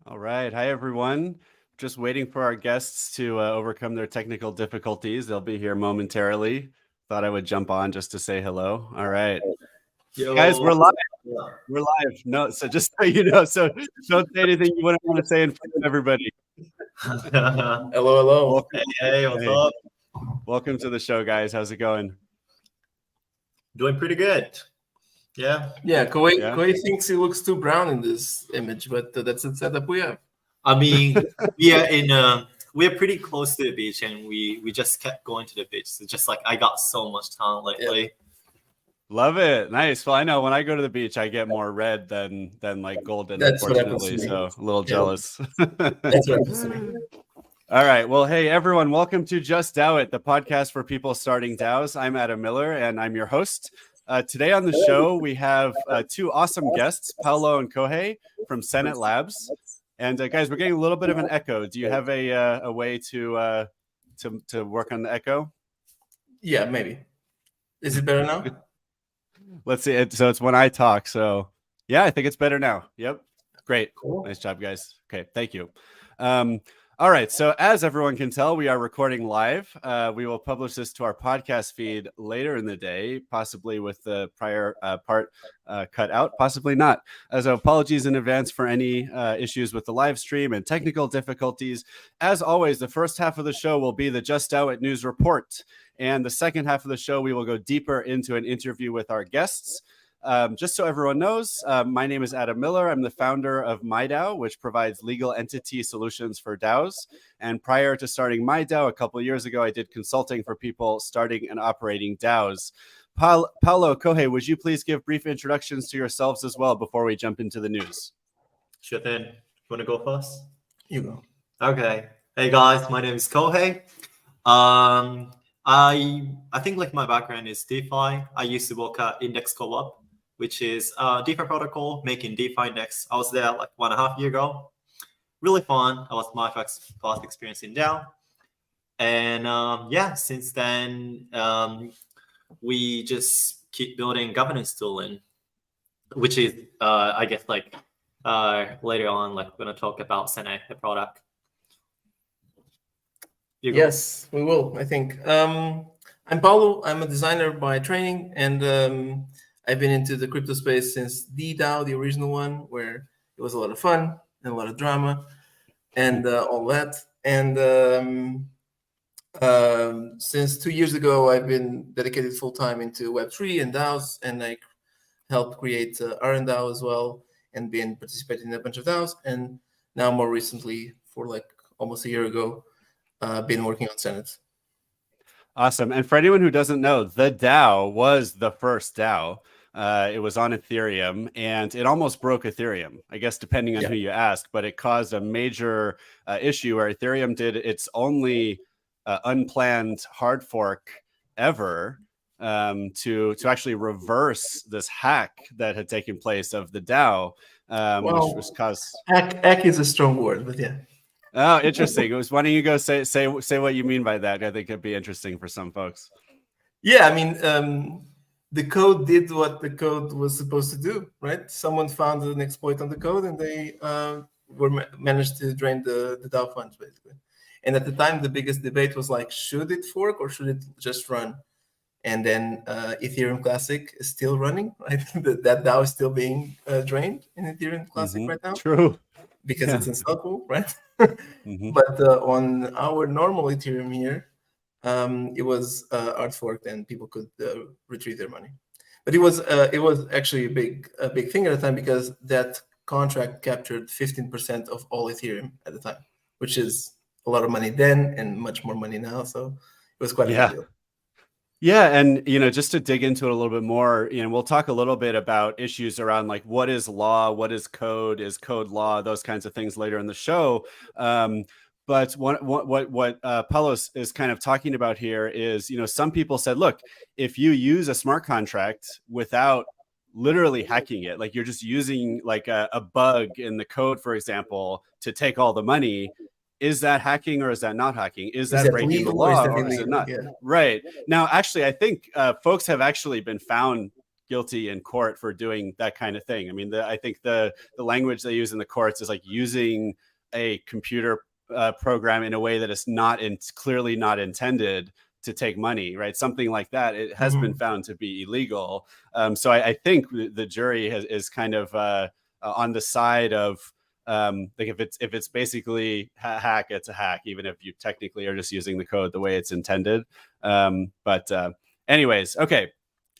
All right. Hi, everyone. Just waiting for our guests to overcome their technical difficulties. They'll be here momentarily. Thought I would jump on just to say hello. All right. Guys, Yo, we're live. We're live. No, so just so you know, so don't say anything you wouldn't want to say in front of everybody. hello, Hello. Hey, what's Hey, up? welcome to the show, guys. How's it going? Doing pretty good. Yeah. Yeah, Kohei, Yeah. Kohei thinks he looks too brown in this image, but that's the setup we have. I mean, we're pretty close to the beach, and we just kept going to the beach. So just like I got so much time lately. Love it. Nice. Well, I know when I go to the beach, I get more red than like golden, That's what happens unfortunately. to me. So a little Yeah. jealous. That's what happens to me. All right. Well, hey, everyone. Welcome to Just DAO It, the podcast for people starting DAOs. I'm Adam Miller, and I'm your host. Today on the show, we have two awesome guests, Paulo and Kohei from Senate Labs. And guys, we're getting a little bit of an echo. Do you have a way to work on the echo? Yeah, maybe. Is it better now? Let's see. So it's when I talk. So yeah, I think it's better now. Yep. Great. Cool. Nice job, guys. Okay. Thank you. All right. So as everyone can tell, we are recording live. We will publish this to our podcast feed later in the day, possibly with the prior part cut out, possibly not. So apologies in advance for any issues with the live stream and technical difficulties. As always, the first half of the show will be the Just DAO It News Report. And the second half of the show, we will go deeper into an interview with our guests. Just so everyone knows, my name is Adam Miller. I'm the founder of MyDAO, which provides legal entity solutions for DAOs. And prior to starting MyDAO a couple of years ago, I did consulting for people starting and operating DAOs. Paulo, Kohei, would you please give brief introductions to yourselves as well before we jump into the news? Sure thing. You want to go first? You go. Okay. Hey guys, my name is Kohei. I think like my background is DeFi. I used to work at Index Co-op, which is a DeFi protocol making DeFi Index. I was there like 1.5 years ago. Really fun. That was my first experience in DAO. And yeah, since then, we just keep building governance tooling, which is, I guess, like later on, like we're going to talk about Senate, the product. Yes, we will, I think. I'm Paulo. I'm a designer by training, and I've been into the crypto space since the DAO, the original one, where it was a lot of fun and a lot of drama and all that. And since 2 years ago, I've been dedicated full-time into Web3 and DAOs, and I helped create RNDAO as well, and been participating in a bunch of DAOs. And now more recently, for like almost a year ago, been working on Senate. Awesome. And for anyone who doesn't know, the DAO was the first DAO. It was on Ethereum, and it almost broke Ethereum, I guess, depending on who you ask. But it caused a major issue where Ethereum did its only unplanned hard fork ever to actually reverse this hack that had taken place of the DAO, which was caused. Hack is a strong word, but yeah. Oh, interesting. Why don't you go say what you mean by that? I think it'd be interesting for some folks. Yeah, I mean, the code did what the code was supposed to do, right? Someone found an exploit on the code, and they managed to drain the DAO funds, basically. And at the time, the biggest debate was like, should it fork or should it just run? And then Ethereum Classic is still running, right? that DAO is still being drained in Ethereum Classic right now. True. Because it's installable, right? Mm-hmm. But on our normal Ethereum here, it was hard forked and people could retrieve their money. But it was actually a big thing at the time, because that contract captured 15% of all Ethereum at the time, which is a lot of money then and much more money now. So it was quite a big deal. Yeah, and just to dig into it a little bit more, we'll talk a little bit about issues around like what is law, what is code law, those kinds of things later in the show. But what Paulo is kind of talking about here is, some people said, look, if you use a smart contract without literally hacking it, like you're just using like a bug in the code, for example, to take all the money. Is that hacking or is that not hacking? Is that breaking the law or is it not? Yeah. Right. Now, actually, I think folks have actually been found guilty in court for doing that kind of thing. I mean, I think the language they use in the courts is like using a computer program in a way that is clearly not intended to take money, right? Something like that. It has been found to be illegal. So I think the jury is kind of on the side of like if it's basically hack, it's a hack, even if you technically are just using the code the way it's intended. But anyways, okay.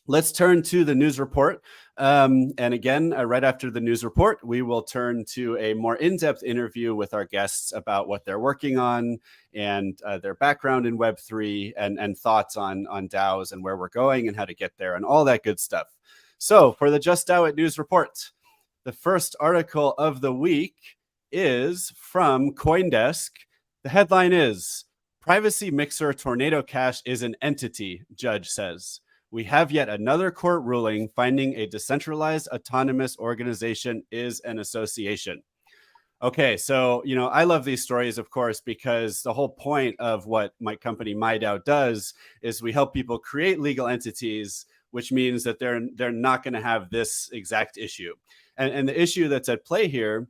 Let's turn to the news report. And again, right after the news report, we will turn to a more in-depth interview with our guests about what they're working on and their background in Web3 and thoughts on DAOs and where we're going and how to get there and all that good stuff. So for the Just DAO It news report, the first article of the week is from CoinDesk. The headline is, "Privacy Mixer Tornado Cash is an entity," judge says. "We have yet another court ruling finding a decentralized autonomous organization is an association." Okay, so, I love these stories, of course, because the whole point of what my company MyDAO does is we help people create legal entities, which means that they're not going to have this exact issue. And the issue that's at play here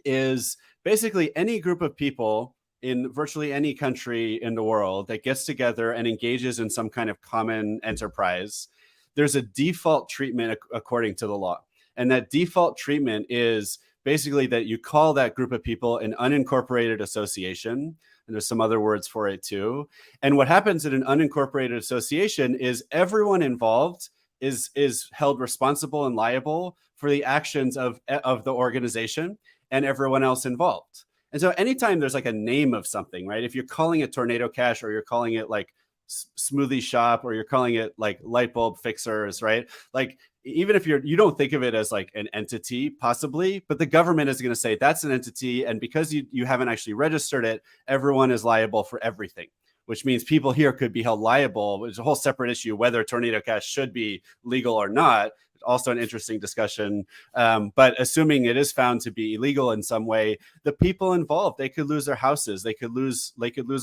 is basically any group of people in virtually any country in the world that gets together and engages in some kind of common enterprise, there's a default treatment according to the law. And that default treatment is basically that you call that group of people an unincorporated association. And there's some other words for it too. And what happens in an unincorporated association is everyone involved is held responsible and liable for the actions of the organization and everyone else involved. And so anytime there's like a name of something, right? If you're calling it Tornado Cash or you're calling it like Smoothie Shop or you're calling it like Light Bulb Fixers, right? Like even if you don't think of it as like an entity possibly, but the government is going to say that's an entity. And because you haven't actually registered it, everyone is liable for everything, which means people here could be held liable. It's a whole separate issue whether Tornado Cash should be legal or not. Also an interesting discussion. But assuming it is found to be illegal in some way, the people involved, they could lose their houses. They could lose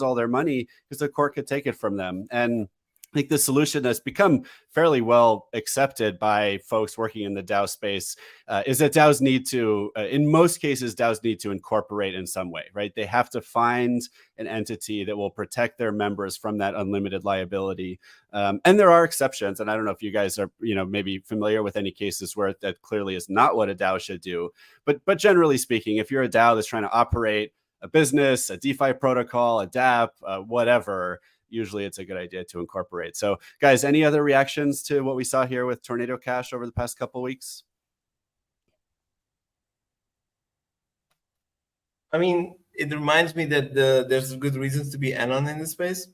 all their money because the court could take it from them. And I think the solution that's become fairly well accepted by folks working in the DAO space is that DAOs need to, in most cases, DAOs need to incorporate in some way, right? They have to find an entity that will protect their members from that unlimited liability. And there are exceptions. And I don't know if you guys are, maybe familiar with any cases where that clearly is not what a DAO should do. But generally speaking, if you're a DAO that's trying to operate a business, a DeFi protocol, a dApp, whatever, usually it's a good idea to incorporate. So guys, any other reactions to what we saw here with Tornado Cash over the past couple of weeks? I mean, it reminds me that there's good reasons to be anon in this space.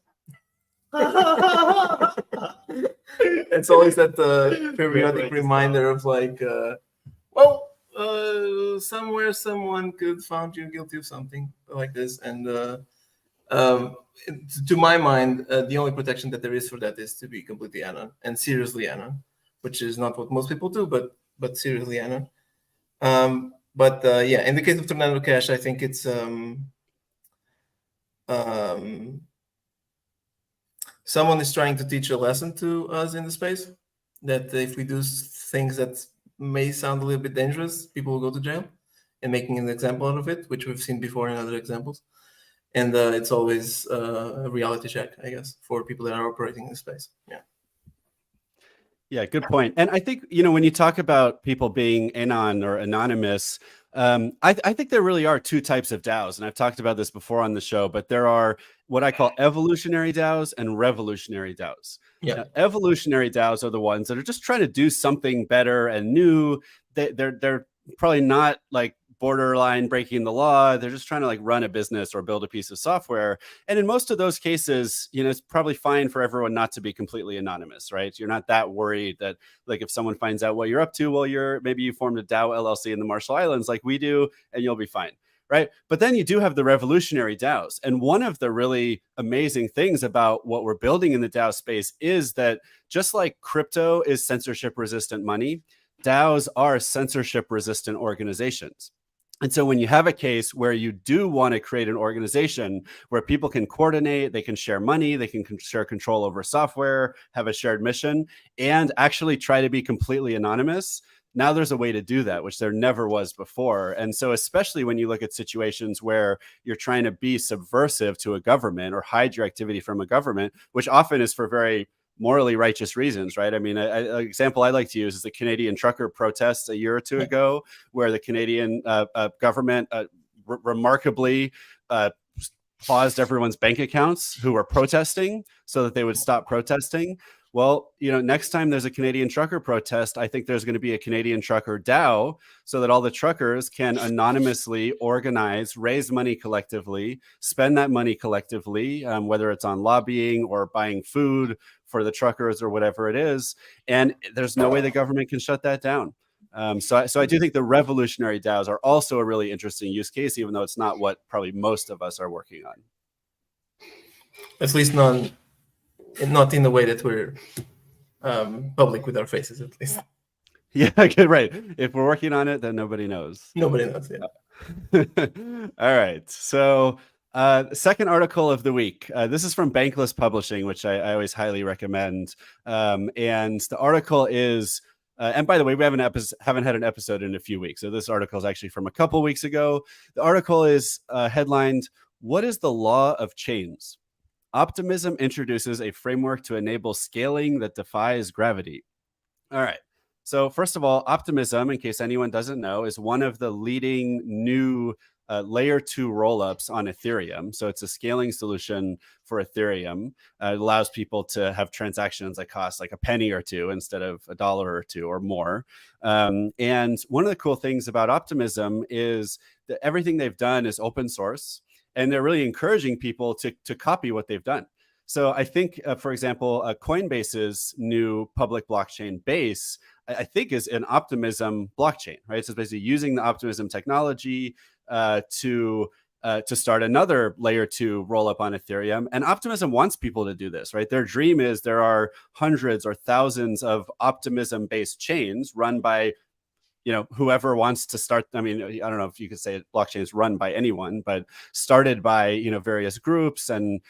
It's always that periodic reminder of like, somewhere someone could found you guilty of something like this. And to my mind, the only protection that there is for that is to be completely anon and seriously anon, which is not what most people do, but seriously anon. Yeah, in the case of Tornado Cash, I think it's someone is trying to teach a lesson to us in the space that if we do things that may sound a little bit dangerous, people will go to jail, and making an example out of it, which we've seen before in other examples. And it's always a reality check, I guess, for people that are operating in the space. Yeah. Yeah, good point. And I think, when you talk about people being anon or anonymous, I think there really are two types of DAOs. And I've talked about this before on the show, but there are what I call evolutionary DAOs and revolutionary DAOs. Yeah. Now, evolutionary DAOs are the ones that are just trying to do something better and new. They're probably not like borderline breaking the law. They're just trying to like run a business or build a piece of software. And in most of those cases, it's probably fine for everyone not to be completely anonymous, right? You're not that worried that like if someone finds out what you're up to, well, maybe you formed a DAO LLC in the Marshall Islands like we do, and you'll be fine, right? But then you do have the revolutionary DAOs. And one of the really amazing things about what we're building in the DAO space is that just like crypto is censorship resistant money, DAOs are censorship resistant organizations. And so when you have a case where you do want to create an organization where people can coordinate, they can share money, they can share control over software, have a shared mission, and actually try to be completely anonymous, now there's a way to do that, which there never was before. And so especially when you look at situations where you're trying to be subversive to a government or hide your activity from a government, which often is for very morally righteous reasons, right? I mean, an example I like to use is the Canadian trucker protests a year or two ago, where the Canadian government remarkably paused everyone's bank accounts who were protesting so that they would stop protesting. Well, next time there's a Canadian trucker protest, I think there's going to be a Canadian trucker DAO so that all the truckers can anonymously organize, raise money collectively, spend that money collectively, whether it's on lobbying or buying food for the truckers or whatever it is. And there's no way the government can shut that down. So I do think the revolutionary DAOs are also a really interesting use case, even though it's not what probably most of us are working on. At least not in the way that we're public with our faces, at least. Yeah, right. If we're working on it, then nobody knows. Nobody knows, yeah. All right. So second article of the week. This is from Bankless Publishing, which I always highly recommend. And the article is, and by the way, we haven't had an episode in a few weeks. So this article is actually from a couple weeks ago. The article is headlined, "What is the Law of Chains? Optimism introduces a framework to enable scaling that defies gravity." All right. So first of all, Optimism, in case anyone doesn't know, is one of the leading new layer 2 rollups on Ethereum. So it's a scaling solution for Ethereum. It allows people to have transactions that cost like a penny or two instead of $1 or $2 or more. And one of the cool things about Optimism is that everything they've done is open source. And they're really encouraging people to copy what they've done. So I think, for example, Coinbase's new public blockchain Base, I think, is an Optimism blockchain, right? So it's basically using the Optimism technology to start another layer 2 rollup on Ethereum. And Optimism wants people to do this, right? Their dream is there are hundreds or thousands of Optimism-based chains run by whoever wants to start. I mean, I don't know if you could say blockchain is run by anyone, but started by, various groups and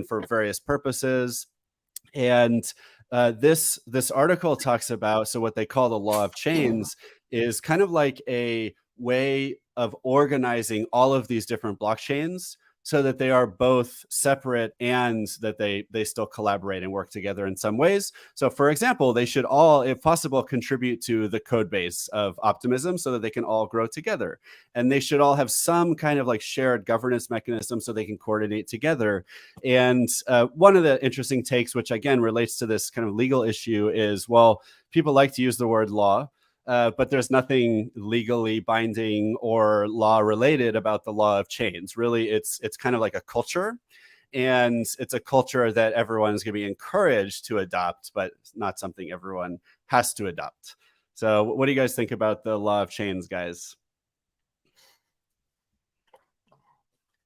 for various purposes. And this article talks about, so what they call the Law of Chains is kind of like a way of organizing all of these different blockchains so that they are both separate and that they still collaborate and work together in some ways. So for example, they should all, if possible, contribute to the code base of Optimism so that they can all grow together. And they should all have some kind of like shared governance mechanism so they can coordinate together. And one of the interesting takes, which again relates to this kind of legal issue, is, well, people like to use the word law. But there's nothing legally binding or law related about the Law of Chains. Really, it's kind of like a culture, and it's a culture that everyone is going to be encouraged to adopt, but it's not something everyone has to adopt. So what do you guys think about the Law of Chains, guys?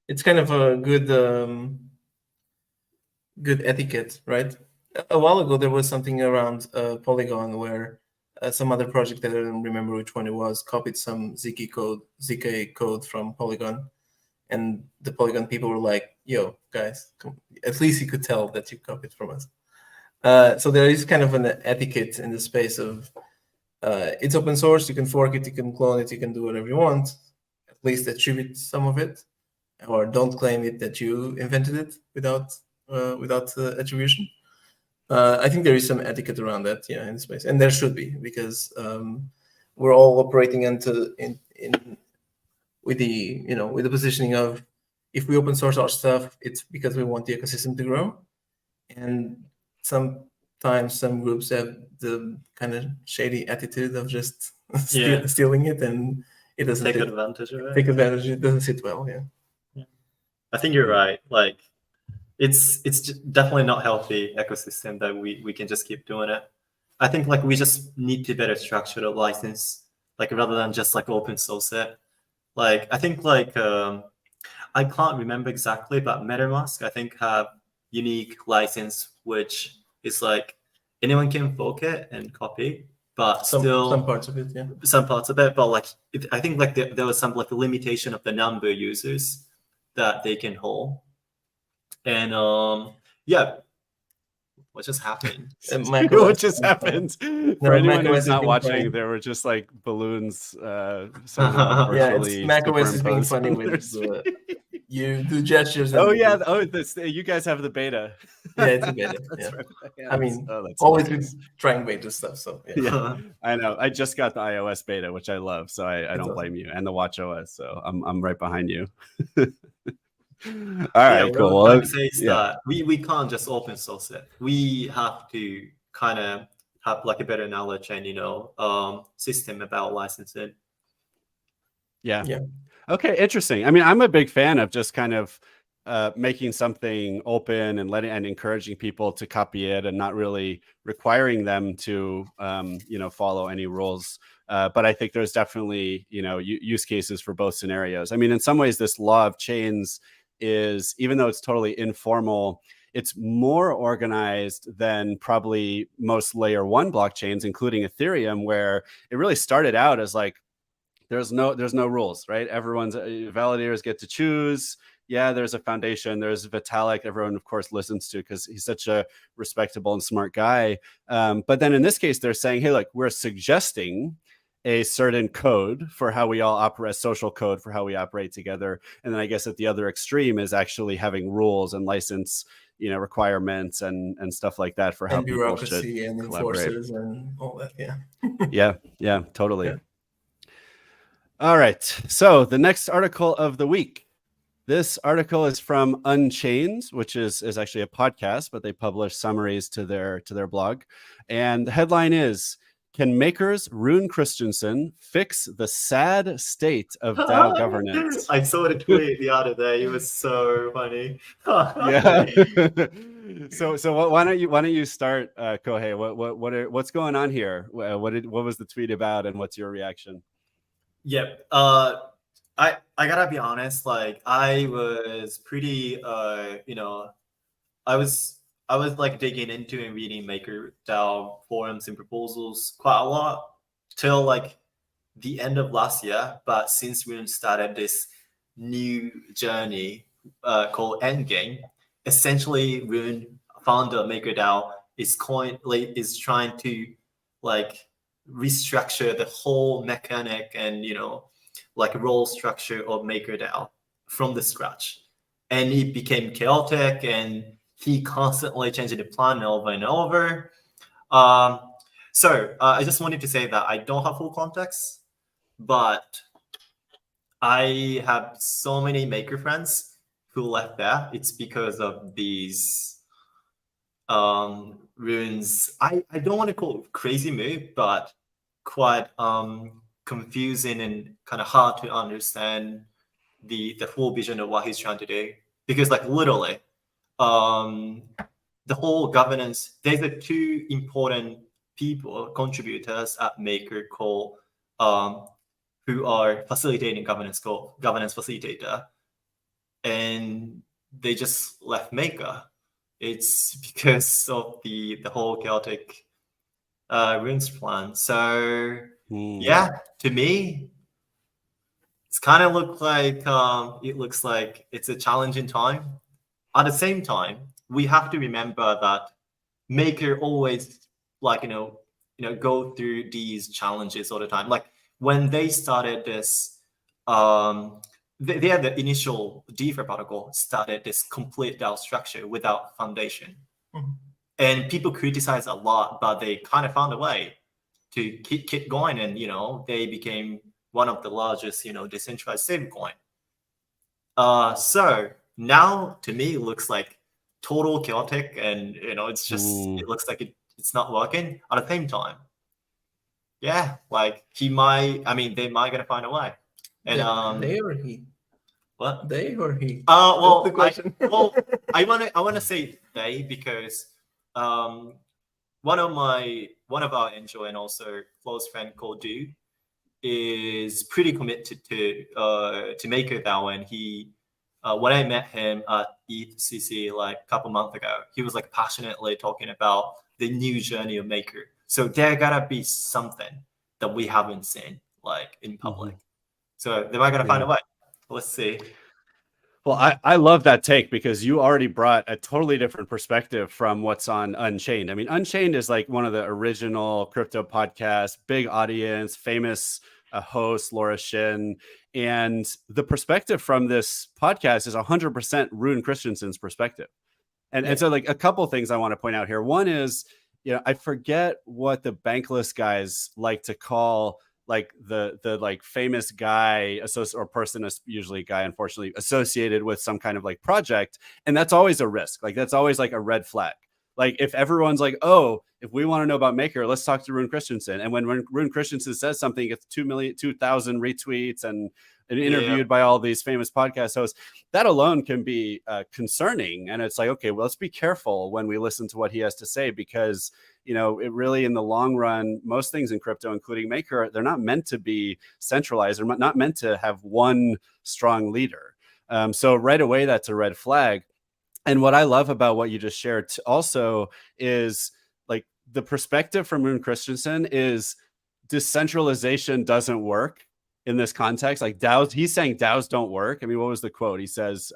It's kind of a good etiquette, right? A while ago, there was something around Polygon where some other project that I don't remember which one it was copied some ZK code from Polygon, and the Polygon people were like, "Yo, guys, at least you could tell that you copied from us." So there is kind of an etiquette in the space of it's open source. You can fork it, you can clone it, you can do whatever you want. At least attribute some of it, or don't claim it that you invented it without attribution. I think there is some etiquette around that, in the space, and there should be, because we're all operating with the positioning of, if we open source our stuff, it's because we want the ecosystem to grow, and sometimes some groups have the kind of shady attitude of just stealing it, and it doesn't take advantage of it. Take advantage. It doesn't sit well. Yeah. I think you're right. Like, it's definitely not healthy ecosystem that we can just keep doing it. I think like we just need to better structure the license, like rather than just like open source it. Like I think like I can't remember exactly, but MetaMask I think have unique license which is like anyone can fork it and copy, but some still parts of it, yeah. some parts of it. But like I think like there was some like limitation of the number of users that they can hold. And yeah, what just happened? What just happened? For anyone macOS who's is not being watching, funny. there were just like balloons somehow virtually macOS is being superimposed funny on with their screen. you do gestures. And Oh yeah, you guys have the beta. Yeah, it's a beta. That's Yeah. right with the I hands. mean, that's always hilarious. with trying beta stuff. So yeah. Yeah, I know. I just got the iOS beta, which I love, so I don't awesome. blame you, and the Watch OS. So I'm right behind you. All right, cool. What I'm trying to say is yeah. that we can't just open source it. We have to kind of have like a better knowledge and system about licensing. Yeah. Yeah. Okay, interesting. I mean, I'm a big fan of just kind of making something open and letting and encouraging people to copy it and not really requiring them to follow any rules. But I think there's definitely use cases for both scenarios. I mean, in some ways, this law of chains is, even though it's totally informal, it's more organized than probably most layer 1 blockchains, including Ethereum, where it really started out as like there's no rules, right? Everyone's validators get to choose. Yeah, there's a foundation. There's Vitalik. Everyone, of course, listens to because he's such a respectable and smart guy. But then in this case, they're saying, hey, look, we're suggesting a certain code for how we all operate, social code for how we operate together. And then I guess at the other extreme is actually having rules and license, requirements and stuff like that for how people should and collaborate. Enforcers and all that. Yeah, totally. Yeah. All right. So the next article of the week. This article is from Unchained, which is actually a podcast, but they publish summaries to their blog. And the headline is, can makers Rune Christensen fix the sad state of DAO governance? I saw the tweet the other day. It was so funny. Yeah. So why don't you start, Kohei? What's going on here? What was the tweet about, and what's your reaction? Yep. I gotta be honest. Like I was pretty, I was like digging into and reading MakerDAO forums and proposals quite a lot till like the end of last year. But since Rune started this new journey called Endgame, essentially Rune, founder of MakerDAO, is trying to like restructure the whole mechanic and like role structure of MakerDAO from the scratch, and it became chaotic and he constantly changing the plan over and over. So I just wanted to say that I don't have full context, but I have so many maker friends who left there. It's because of these Rune's, I don't want to call it crazy move, but quite confusing and kind of hard to understand the full vision of what he's trying to do. Because like literally, the whole governance, there's the two important contributors at Maker called who are facilitating governance, called governance facilitator, and they just left Maker. It's because of the whole chaotic Rune's plan. So yeah, to me, it's kind of looks like it's a challenging time. At the same time, we have to remember that Maker always go through these challenges all the time. Like when they started this, they had the initial DeFi protocol started this complete DAO structure without foundation. Mm-hmm. And people criticize a lot, but they kind of found a way to keep going, and they became one of the largest decentralized stablecoin. So now to me it looks like total chaotic, and it's just it looks like it's not working. At the same time, yeah, like they might gonna find a way. And they or he? What? They or he? Well, that's the question. I wanna say they because one of our angel and also close friend called Du is pretty committed to MakerDAO, and he when I met him at ETHCC like a couple months ago, he was like passionately talking about the new journey of Maker. So there gotta be something that we haven't seen like in public. So they might gotta find a way. Let's see. Well, I love that take because you already brought a totally different perspective from what's on Unchained. I mean, Unchained is like one of the original crypto podcasts, big audience, famous host, Laura Shin. And the perspective from this podcast is 100% Rune Christensen's perspective. And so like a couple of things I want to point out here. One is, I forget what the Bankless guys like to call like the like famous guy or person is usually a guy, unfortunately, associated with some kind of like project. And that's always a risk. Like that's always like a red flag. Like if everyone's like, oh, if we want to know about Maker, let's talk to Rune Christensen. And when Rune Christensen says something, it gets 2,000 retweets and interviewed by all these famous podcast hosts, that alone can be concerning. And it's like, okay, well, let's be careful when we listen to what he has to say, because it really, in the long run, most things in crypto, including Maker, they're not meant to be centralized. They're not meant to have one strong leader. So right away, that's a red flag. And what I love about what you just shared also is like the perspective from Rune Christensen is decentralization doesn't work in this context. Like DAOs, he's saying DAOs don't work. I mean, what was the quote? He says,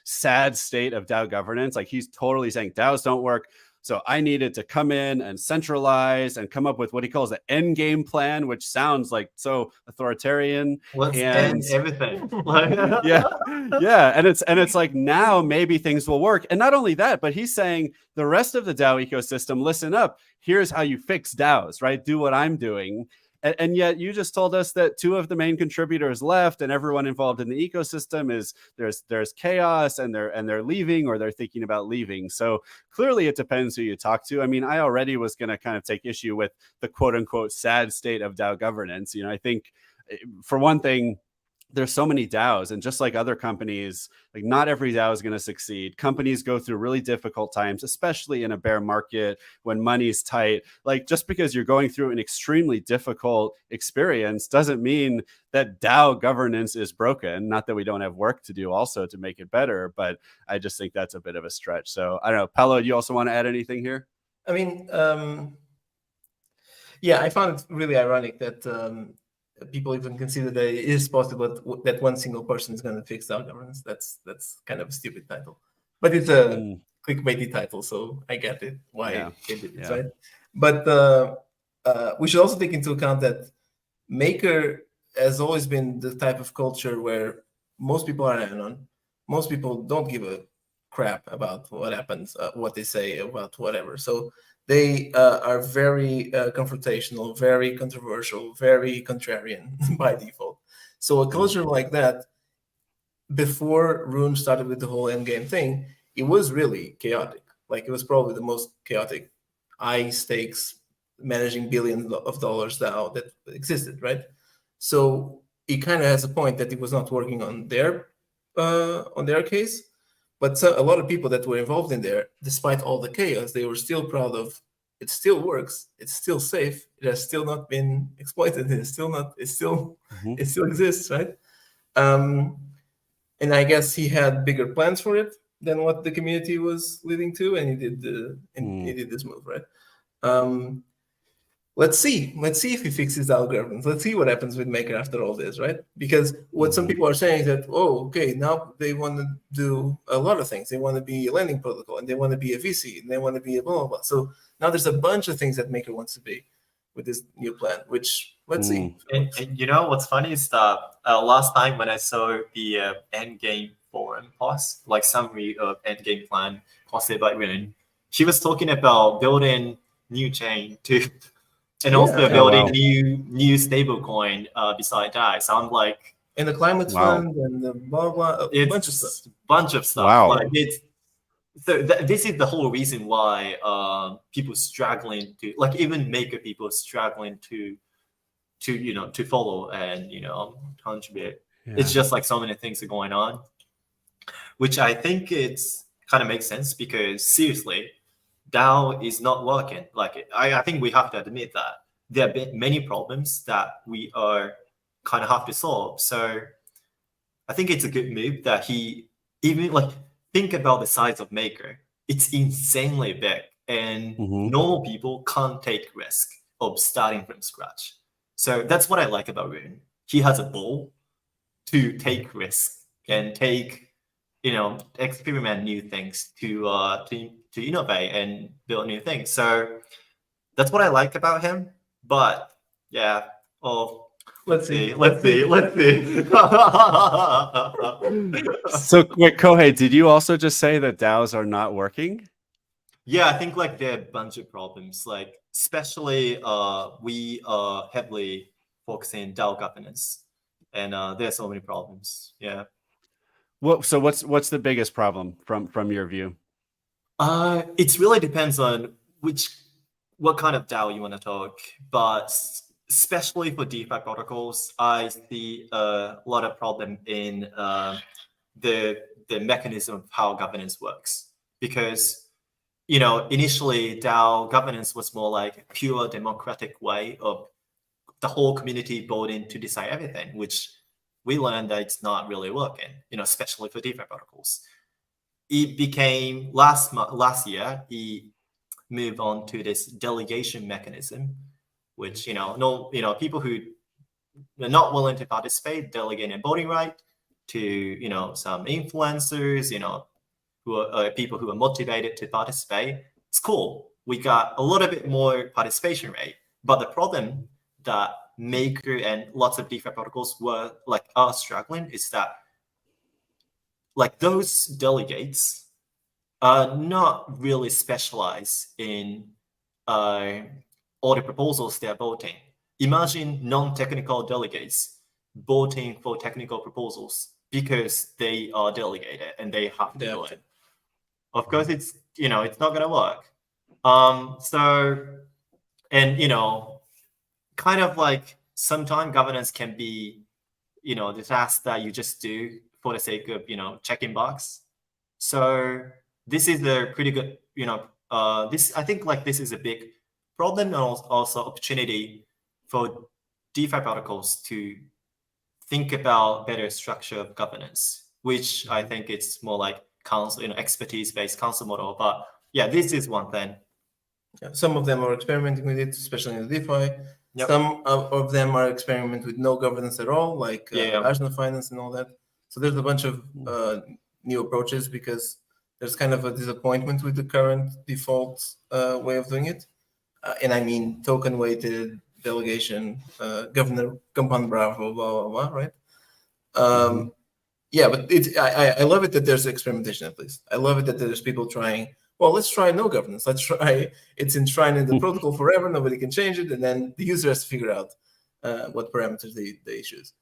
sad state of DAO governance. Like he's totally saying DAOs don't work. So I needed to come in and centralize and come up with what he calls the end game plan, which sounds like so authoritarian. Let's end everything. yeah. And it's like, now maybe things will work. And not only that, but he's saying the rest of the DAO ecosystem, listen up. Here's how you fix DAOs, right? Do what I'm doing. And yet you just told us that two of the main contributors left, and everyone involved in the ecosystem is there's chaos, and they're leaving, or they're thinking about leaving. So clearly it depends who you talk to. I mean, I already was going to kind of take issue with the quote unquote sad state of DAO governance. I think for one thing, there's so many DAOs, and just like other companies, like not every DAO is going to succeed. Companies go through really difficult times, especially in a bear market when money's tight. Like just because you're going through an extremely difficult experience doesn't mean that DAO governance is broken. Not that we don't have work to do also to make it better, but I just think that's a bit of a stretch. So I don't know, Paulo, do you also want to add anything here? I mean, I found it really ironic that people even consider that it is possible that one single person is going to fix DAO governance. That's kind of a stupid title, but it's a clickbaity title, so I get it why they did it, right? But we should also take into account that Maker has always been the type of culture where most people are anon. Most people don't give a crap about what happens, what they say about whatever. So they are very confrontational, very controversial, very contrarian by default. So a culture like that, before Rune started with the whole endgame thing, it was really chaotic. Like it was probably the most chaotic, high stakes, managing billions of dollars DAO that existed, right? So it kind of has a point that it was not working on their case. But a lot of people that were involved in there, despite all the chaos, they were still proud of it. Still works. It's still safe. It has still not been exploited. It still exists, right? And I guess he had bigger plans for it than what the community was leading to, and he did this move, right? Let's see if he fixes algorithms. Let's see what happens with Maker after all this, right? Because what some people are saying is that, now they want to do a lot of things. They want to be a lending protocol, and they want to be a VC, and they want to be a blah, blah, blah. So now there's a bunch of things that Maker wants to be with this new plan, which let's see. And what's funny is that last time when I saw the Endgame forum post, like summary of Endgame plan hosted by Rune, she was talking about building new chain too. And also building new stablecoin beside that. So I'm like, and the climate fund and the blah blah, a bunch of stuff. Wow. Like this is the whole reason why people struggling to, like, even Maker people struggling to follow and contribute. Yeah. It's just like so many things are going on, which I think it's kind of makes sense because seriously, DAO is not working. Like I think we have to admit that there have been many problems that we are kind of have to solve. So I think it's a good move that he even like think about the size of Maker. It's insanely big, and Mhm. normal people can't take risk of starting from scratch. So that's what I like about Rune. He has a ball to take risk and take, experiment new things to innovate and build new things. So that's what I like about him. But yeah, let's see. So wait, Kohei, did you also just say that DAOs are not working? Yeah, I think like there are a bunch of problems. Like especially we are heavily focusing DAO governance, and there are so many problems. Yeah. So what's the biggest problem from your view? It really depends on what kind of DAO you want to talk, but especially for DeFi protocols, I see a lot of problem in the mechanism of how governance works. Because initially DAO governance was more like a pure democratic way of the whole community voting to decide everything, which we learned that it's not really working, especially for DeFi protocols. It became last year, it moved on to this delegation mechanism, which, people who are not willing to participate, delegating voting right to, some influencers, who are people who are motivated to participate. It's cool. We got a little bit more participation rate, but the problem that Maker and lots of DeFi protocols are struggling is that those delegates are not really specialized in all the proposals they're voting. Imagine non-technical delegates voting for technical proposals because they are delegated and they have to do it. Of course, it's it's not going to work. Kind of like sometimes governance can be, the task that you just do for the sake of checking box. So this is a pretty good, I think this is a big problem and also opportunity for DeFi protocols to think about better structure of governance, which I think it's more like council, expertise-based council model. But yeah, this is one thing. Yeah, some of them are experimenting with it, especially in the DeFi. Yep. Some of them are experimenting with no governance at all, like Arsenal Finance and all that. So there's a bunch of new approaches because there's kind of a disappointment with the current default way of doing it. And I mean token-weighted delegation, governor, compound bravo, blah, blah, blah, right? Yeah, but I love it that there's experimentation at least. I love it that there's people trying, well, let's try no governance. Let's try, it's enshrined in the protocol forever, nobody can change it, and then the user has to figure out what parameters they choose.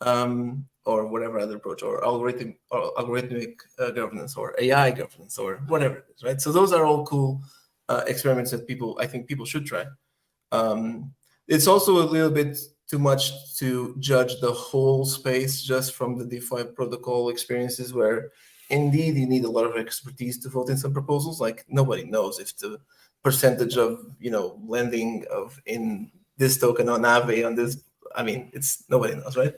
Or whatever other approach, or algorithmic governance, or AI governance, or whatever it is, right? So those are all cool experiments that I think people should try. It's also a little bit too much to judge the whole space just from the DeFi protocol experiences, where indeed you need a lot of expertise to vote in some proposals. Like nobody knows if the percentage of lending in this token on Aave on this. I mean, nobody knows, right?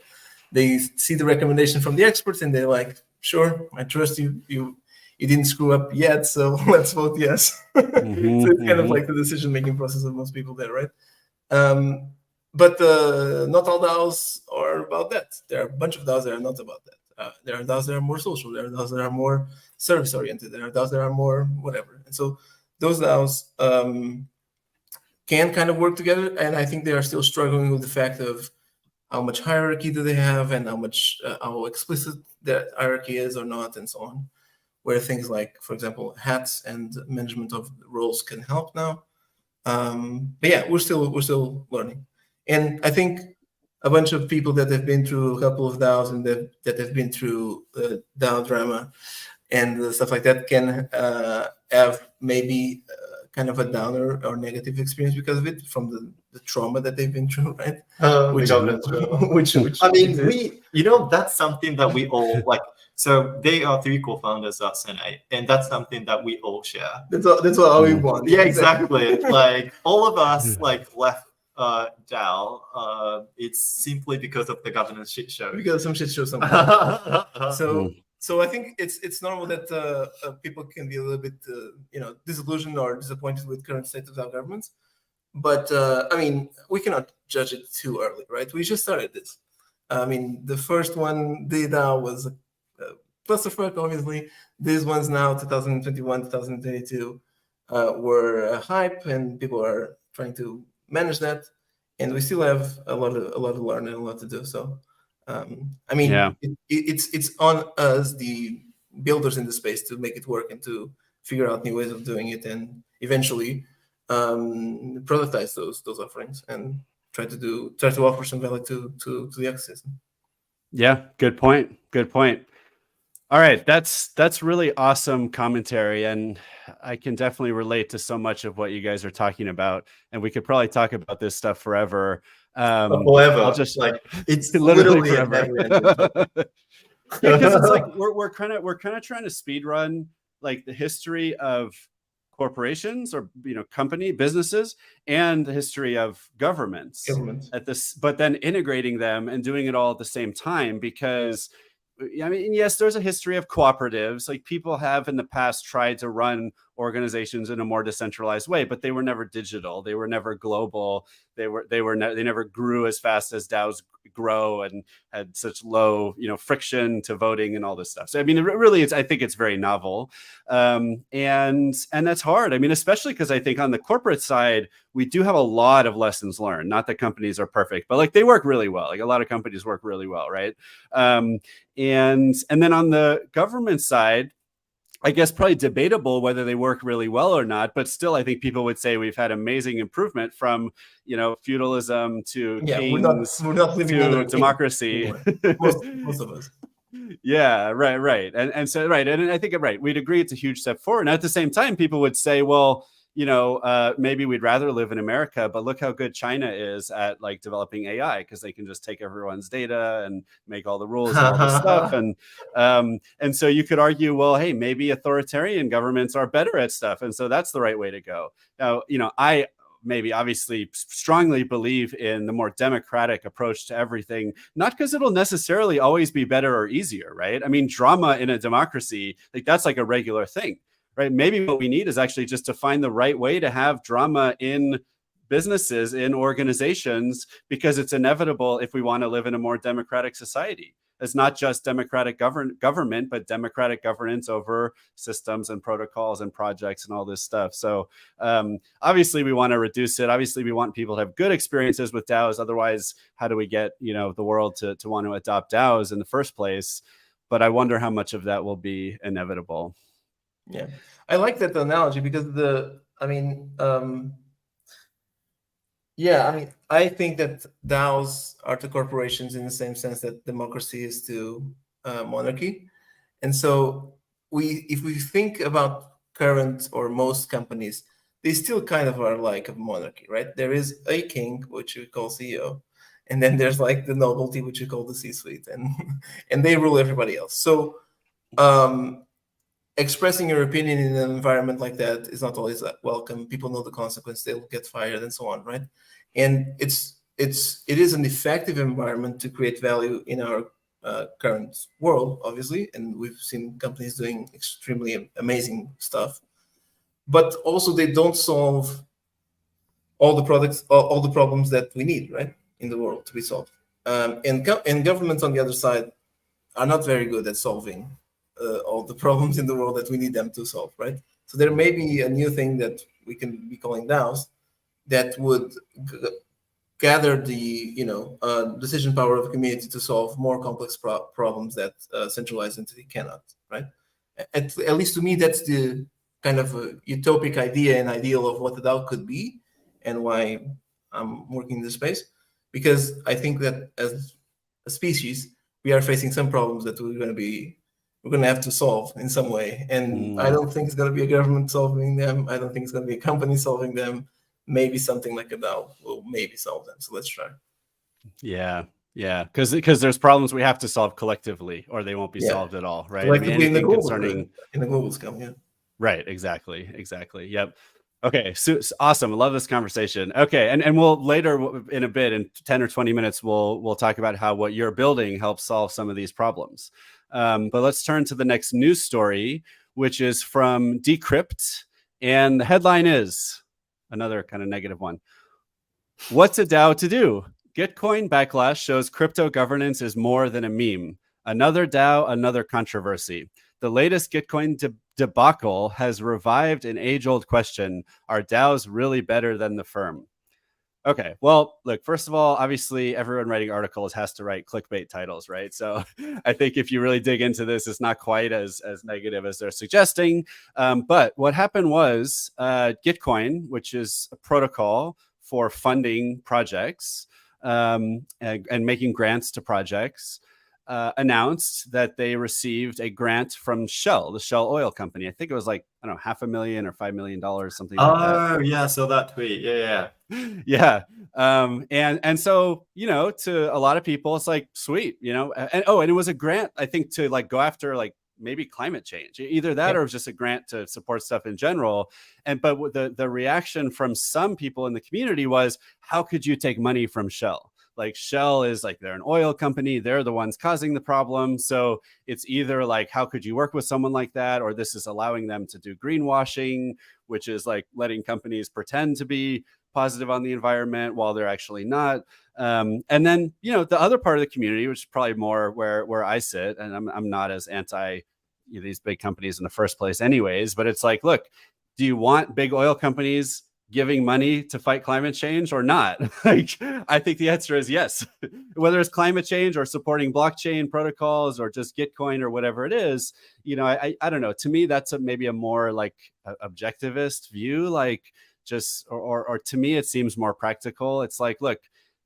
They see the recommendation from the experts and they're like, sure, I trust you. You didn't screw up yet, so let's vote yes. So it's kind of like the decision-making process of most people there, right? But not all DAOs are about that. There are a bunch of DAOs that are not about that. There are DAOs that are more social. There are DAOs that are more service-oriented. There are DAOs that are more whatever. And so those DAOs can kind of work together, and I think they are still struggling with the fact of how much hierarchy do they have and how explicit that hierarchy is or not, and so on. Where things like, for example, hats and management of roles can help now. But yeah, we're still learning. And I think a bunch of people that have been through a couple of DAOs and that have been through DAO drama and stuff like that can have maybe kind of a downer or negative experience because of it, from the trauma that they've been through, right? Which I mean, that's something that we all like. So they are 3 co-founders at Senate, and that's something that we all share. That's all we want. Yeah, exactly. Like all of us left DAO. It's simply because of the governance shit show. Because some shit show something. So So I think it's normal that people can be a little bit disillusioned or disappointed with current state of DAO governments. But I mean, we cannot judge it too early, right? We just started this. I mean, the first one, the DAO, was a clusterfuck, obviously. These ones now, 2021, 2022, were hype, and people are trying to manage that. And we still have a lot to learn and a lot to do. So, I mean, it's on us, the builders in the space, to make it work and to figure out new ways of doing it, and eventually productize those offerings and try to offer some value to the ecosystem. Yeah, good point. All right, that's really awesome commentary, and I can definitely relate to so much of what you guys are talking about, and we could probably talk about this stuff forever. Forever. I'll just like it's literally forever. Yeah, because it's like we're kind of trying to speed run like the history of corporations or businesses and the history of governments at this, but then integrating them and doing it all at the same time, because I mean, yes, there's a history of cooperatives. Like, people have in the past tried to run organizations in a more decentralized way, but they were never digital. They were never global. They never grew as fast as DAOs grow and had such low, friction to voting and all this stuff. So, I mean, it really is, I think it's very novel. And that's hard. I mean, especially because I think on the corporate side, we do have a lot of lessons learned. Not that companies are perfect, but like they work really well. Like a lot of companies work really well, right? And then on the government side, I guess probably debatable whether they work really well or not, but still, I think people would say we've had amazing improvement from, feudalism to kings we're not living to democracy. Most of us. Yeah, right. And so, right. And I think, right, we'd agree it's a huge step forward. And at the same time, people would say, well, maybe we'd rather live in America, but look how good China is at like developing AI, because they can just take everyone's data and make all the rules and all this stuff. And so you could argue, well, hey, maybe authoritarian governments are better at stuff. And so that's the right way to go. Now, I obviously strongly believe in the more democratic approach to everything, not because it'll necessarily always be better or easier, right? I mean, drama in a democracy, like that's like a regular thing. Right? Maybe what we need is actually just to find the right way to have drama in businesses, in organizations, because it's inevitable if we want to live in a more democratic society. It's not just democratic government, but democratic governance over systems and protocols and projects and all this stuff. So obviously we want to reduce it. Obviously we want people to have good experiences with DAOs. Otherwise, how do we get the world to want to adopt DAOs in the first place? But I wonder how much of that will be inevitable. Yeah, I like that analogy because I think that DAOs are to corporations in the same sense that democracy is to monarchy. And so if we think about current or most companies, they still kind of are like a monarchy, right? There is a king, which we call CEO, and then there's like the nobility, which we call the C-suite, and they rule everybody else. So expressing your opinion in an environment like that is not always welcome. People know the consequence; they'll get fired and so on, right? And it is an effective environment to create value in our current world, obviously, and we've seen companies doing extremely amazing stuff. But also, they don't solve all the problems that we need, right, in the world to be solved. And governments on the other side are not very good at solving all the problems in the world that we need them to solve, right? So there may be a new thing that we can be calling DAOs that would gather the decision power of a community to solve more complex problems that a centralized entity cannot, right? At least to me, that's the kind of a utopic idea and ideal of what the DAO could be, and why I'm working in this space, because I think that as a species, we are facing some problems that we're going to have to solve in some way. And I don't think it's going to be a government solving them. I don't think it's going to be a company solving them. Maybe something like a DAO will maybe solve them. So let's try. Yeah. Because there's problems we have to solve collectively, or they won't be solved at all, right? Collectively in the global scale, yeah. Right. Exactly. Yep. Okay. So awesome. I love this conversation. Okay. And we'll later in a bit, in 10 or 20 minutes, we'll talk about how what you're building helps solve some of these problems. But let's turn to the next news story, which is from Decrypt. And the headline is another kind of negative one. What's a DAO to do? Gitcoin backlash shows crypto governance is more than a meme. Another DAO, another controversy. The latest Gitcoin debacle has revived an age-old question. Are DAOs really better than the firm? Okay, well, look, first of all, obviously everyone writing articles has to write clickbait titles, right? So I think if you really dig into this, it's not quite as negative as they're suggesting. But what happened was Gitcoin, which is a protocol for funding projects and making grants to projects, announced that they received a grant from Shell, the Shell oil company. I think it was like, I don't know, $500,000 or $5 million, something like that. Oh, yeah. So that tweet. Yeah. Yeah. And so, to a lot of people, it's like, sweet, and it was a grant, I think, to like go after like maybe climate change, either that or it was just a grant to support stuff in general. But the reaction from some people in the community was, how could you take money from Shell? Like Shell is like, they're an oil company. They're the ones causing the problem. So it's either like, how could you work with someone like that? Or this is allowing them to do greenwashing, which is like letting companies pretend to be positive on the environment while they're actually not. And then, the other part of the community, which is probably more where I sit, and I'm not as anti these big companies in the first place anyways, but it's like, look, do you want big oil companies giving money to fight climate change or not? Like, I think the answer is yes. Whether it's climate change or supporting blockchain protocols or just Gitcoin or whatever it is, I don't know. To me, that's maybe a more like objectivist view, like just, or to me, it seems more practical. It's like, look,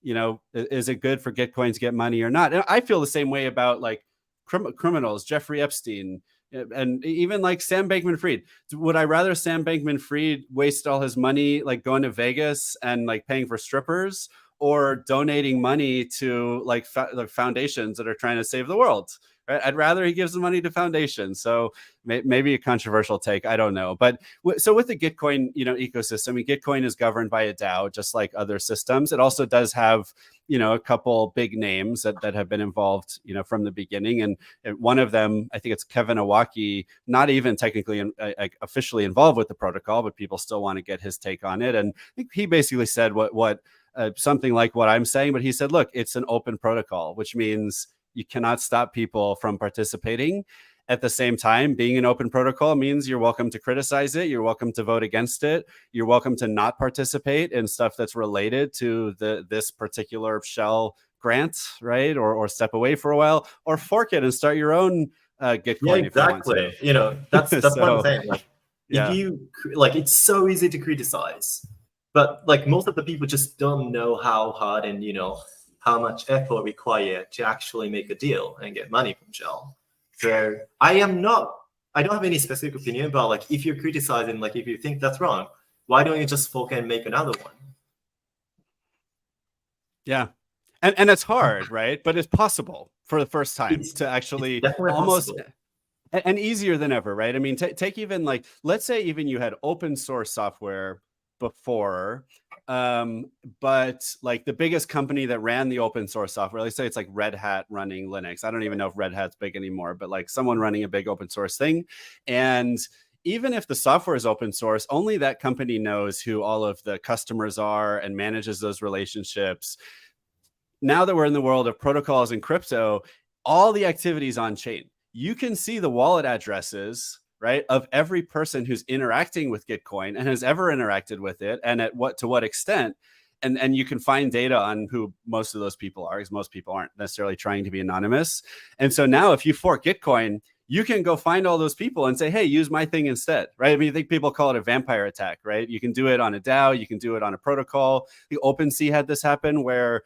is it good for Gitcoin to get money or not? And I feel the same way about like criminals, Jeffrey Epstein, and even like Sam Bankman-Fried. Would I rather Sam Bankman-Fried waste all his money like going to Vegas and like paying for strippers, or donating money to like foundations that are trying to save the world? Right? I'd rather he gives the money to foundations. So maybe a controversial take, I don't know. But so with the Gitcoin, ecosystem, Gitcoin is governed by a DAO, just like other systems. It also does have, a couple big names that have been involved, from the beginning. And one of them, I think it's Kevin Iwaki, not even technically officially involved with the protocol, but people still want to get his take on it. And I think he basically said what something like what I'm saying, but he said, look, it's an open protocol, which means you cannot stop people from participating. At the same time, being an open protocol means you're welcome to criticize it. You're welcome to vote against it. You're welcome to not participate in stuff that's related to this particular Shell grant, right? Or step away for a while, or fork it and start your own Gitcoin. Yeah, exactly. If you want to. That's So, one thing. Like, yeah. if you like, it's so easy to criticize, but like most of the people just don't know how hard and how much effort required to actually make a deal and get money from Shell. So I don't have any specific opinion, but like if you're criticizing, like if you think that's wrong, why don't you just fork and make another one? Yeah. And it's hard, right? But it's possible for the first time to actually almost possible. And easier than ever, right? I mean, take even like, let's say even you had open source software before, but like the biggest company that ran the open source software, let's say it's like Red Hat running Linux. I don't even know if Red Hat's big anymore, but like someone running a big open source thing. And even if the software is open source, only that company knows who all of the customers are and manages those relationships. Now that we're in the world of protocols and crypto, all the activities on chain, you can see the wallet addresses, right, of every person who's interacting with Gitcoin and has ever interacted with it, and to what extent. And you can find data on who most of those people are, because most people aren't necessarily trying to be anonymous. And so now if you fork Gitcoin, you can go find all those people and say, hey, use my thing instead, right? I mean, I think people call it a vampire attack, right? You can do it on a DAO, you can do it on a protocol. The OpenSea had this happen where,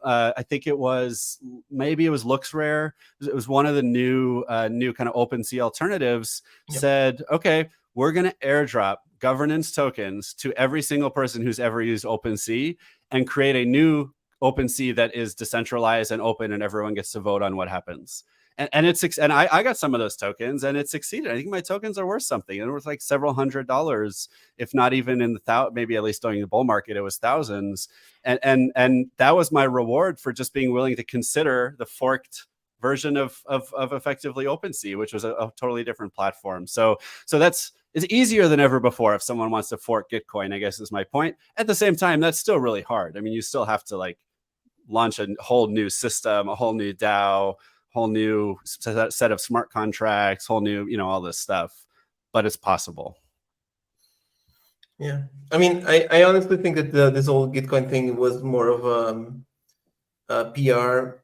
I think it was LooksRare. It was one of the new kind of OpenSea alternatives. Yep. Said, okay, we're going to airdrop governance tokens to every single person who's ever used OpenSea and create a new OpenSea that is decentralized and open, and everyone gets to vote on what happens. And I got some of those tokens, and it succeeded. I think my tokens are worth something, and worth like several $100s, if not even in the maybe at least during the bull market, it was thousands. And that was my reward for just being willing to consider the forked version of effectively OpenSea, which was a totally different platform. So it's easier than ever before if someone wants to fork Gitcoin, I guess is my point. At the same time, that's still really hard. I mean, you still have to like launch a whole new system, a whole new DAO, whole new set of smart contracts, whole new, all this stuff, but it's possible. Yeah. I mean, I honestly think that this whole Gitcoin thing was more of a PR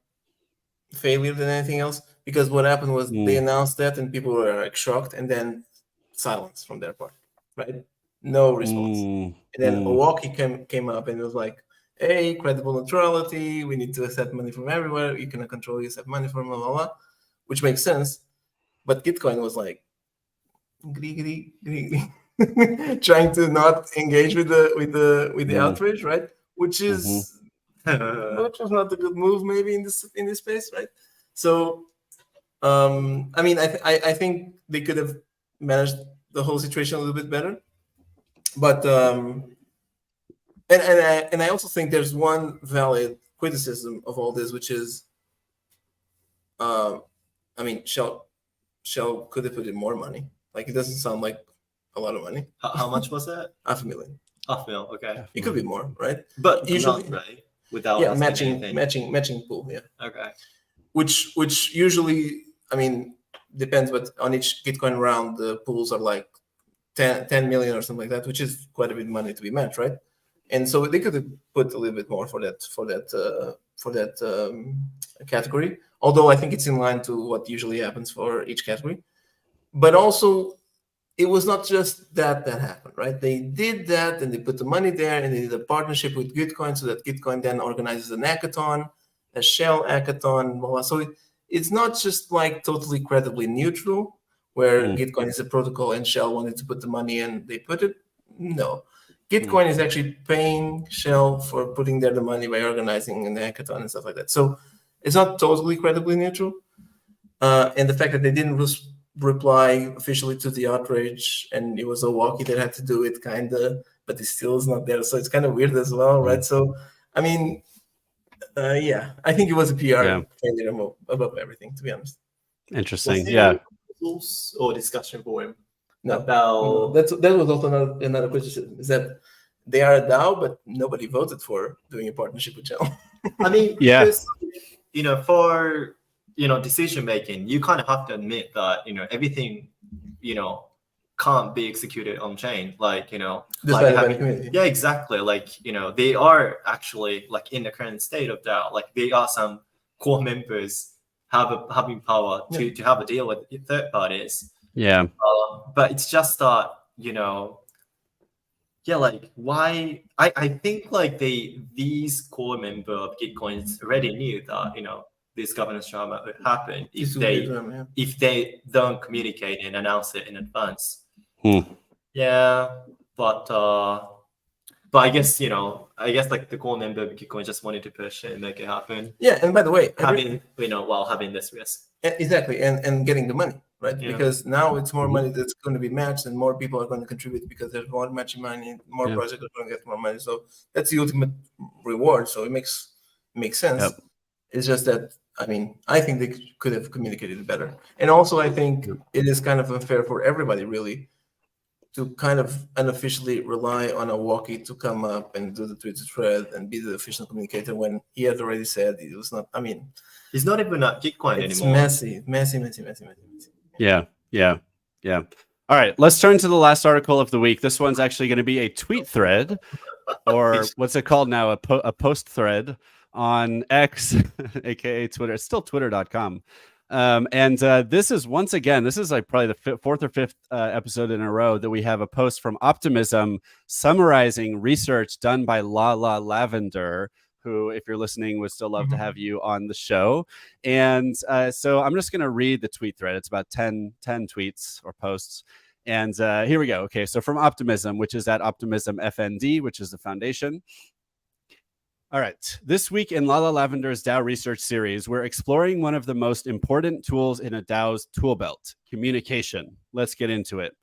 failure than anything else, because what happened was they announced that and people were like shocked, and then silence from their part, right? No response. And then Milwaukee came up and it was like, hey, credible neutrality, we need to accept money from everywhere, you cannot control you accept money from blah, blah, blah, which makes sense. But Gitcoin was like trying to not engage with the outrage, right? Which is which was not a good move maybe in this space, right? So I mean, I think they could have managed the whole situation a little bit better, but and I also think there's one valid criticism of all this, which is I mean, Shell could have put in more money. Like, it doesn't sound like a lot of money. How much was that? $500,000. $500,000, okay. It could be more, right? But usually, not, right? Without matching pool, yeah. Okay. Which usually, I mean, depends, but on each Gitcoin round, the pools are like 10 million or something like that, which is quite a bit of money to be matched, right? And so they could have put a little bit more for that category. Although I think it's in line to what usually happens for each category. But also, it was not just that happened, right? They did that and they put the money there and they did a partnership with Gitcoin so that Gitcoin then organizes an hackathon, a Shell hackathon, blah, blah. So it's not just like totally credibly neutral, where Gitcoin is a protocol and Shell wanted to put the money in, they put it. No. Gitcoin is actually paying Shell for putting there the money by organizing an hackathon and stuff like that. So it's not totally credibly neutral. And the fact that they didn't reply officially to the outrage, and it was Milwaukee that had to do it, kind of, but it still is not there. So it's kind of weird as well, right? So, I mean, yeah, I think it was a PR failure above everything, to be honest. Interesting. Yeah. Or discussion forum. No, about that was also another criticism, is that they are a DAO, but nobody voted for doing a partnership with Shell. I mean, yeah, because, for decision making, you kind of have to admit that everything can't be executed on chain, like yeah, exactly, like they are actually like in the current state of DAO, like they are some core members having power to have a deal with third parties. Yeah. But it's just that, like why I think like these core member of Gitcoins already knew that, this governance drama would happen if they don't communicate and announce it in advance. Yeah, but I guess like the core member of Gitcoin just wanted to push it and make it happen. Yeah, and by the way, while having this risk. Exactly, and getting the money, right? Yeah. Because now it's more money that's going to be matched, and more people are going to contribute because there's more matching money, more projects are going to get more money. So that's the ultimate reward. So it makes sense. Yep. It's just that, I mean, I think they could have communicated it better. And also, I think it is kind of unfair for everybody, really, to kind of unofficially rely on a walkie to come up and do the Twitter thread and be the official communicator when he had already said it was not. I mean, it's not even a Gitcoin anymore. It's messy. Yeah. All right, let's turn to the last article of the week. This one's actually going to be a tweet thread, or what's it called now? A post thread on X, aka Twitter. It's still twitter.com. And this is like probably the fourth or fifth episode in a row that we have a post from Optimism summarizing research done by Lala Lavender, who, if you're listening, would still love to have you on the show. And so I'm just going to read the tweet thread. It's about 10 tweets or posts. And here we go. Okay, so from Optimism, which is at Optimism FND, which is the foundation. All right. This week in Lala Lavender's DAO Research Series, we're exploring one of the most important tools in a DAO's tool belt, communication. Let's get into it.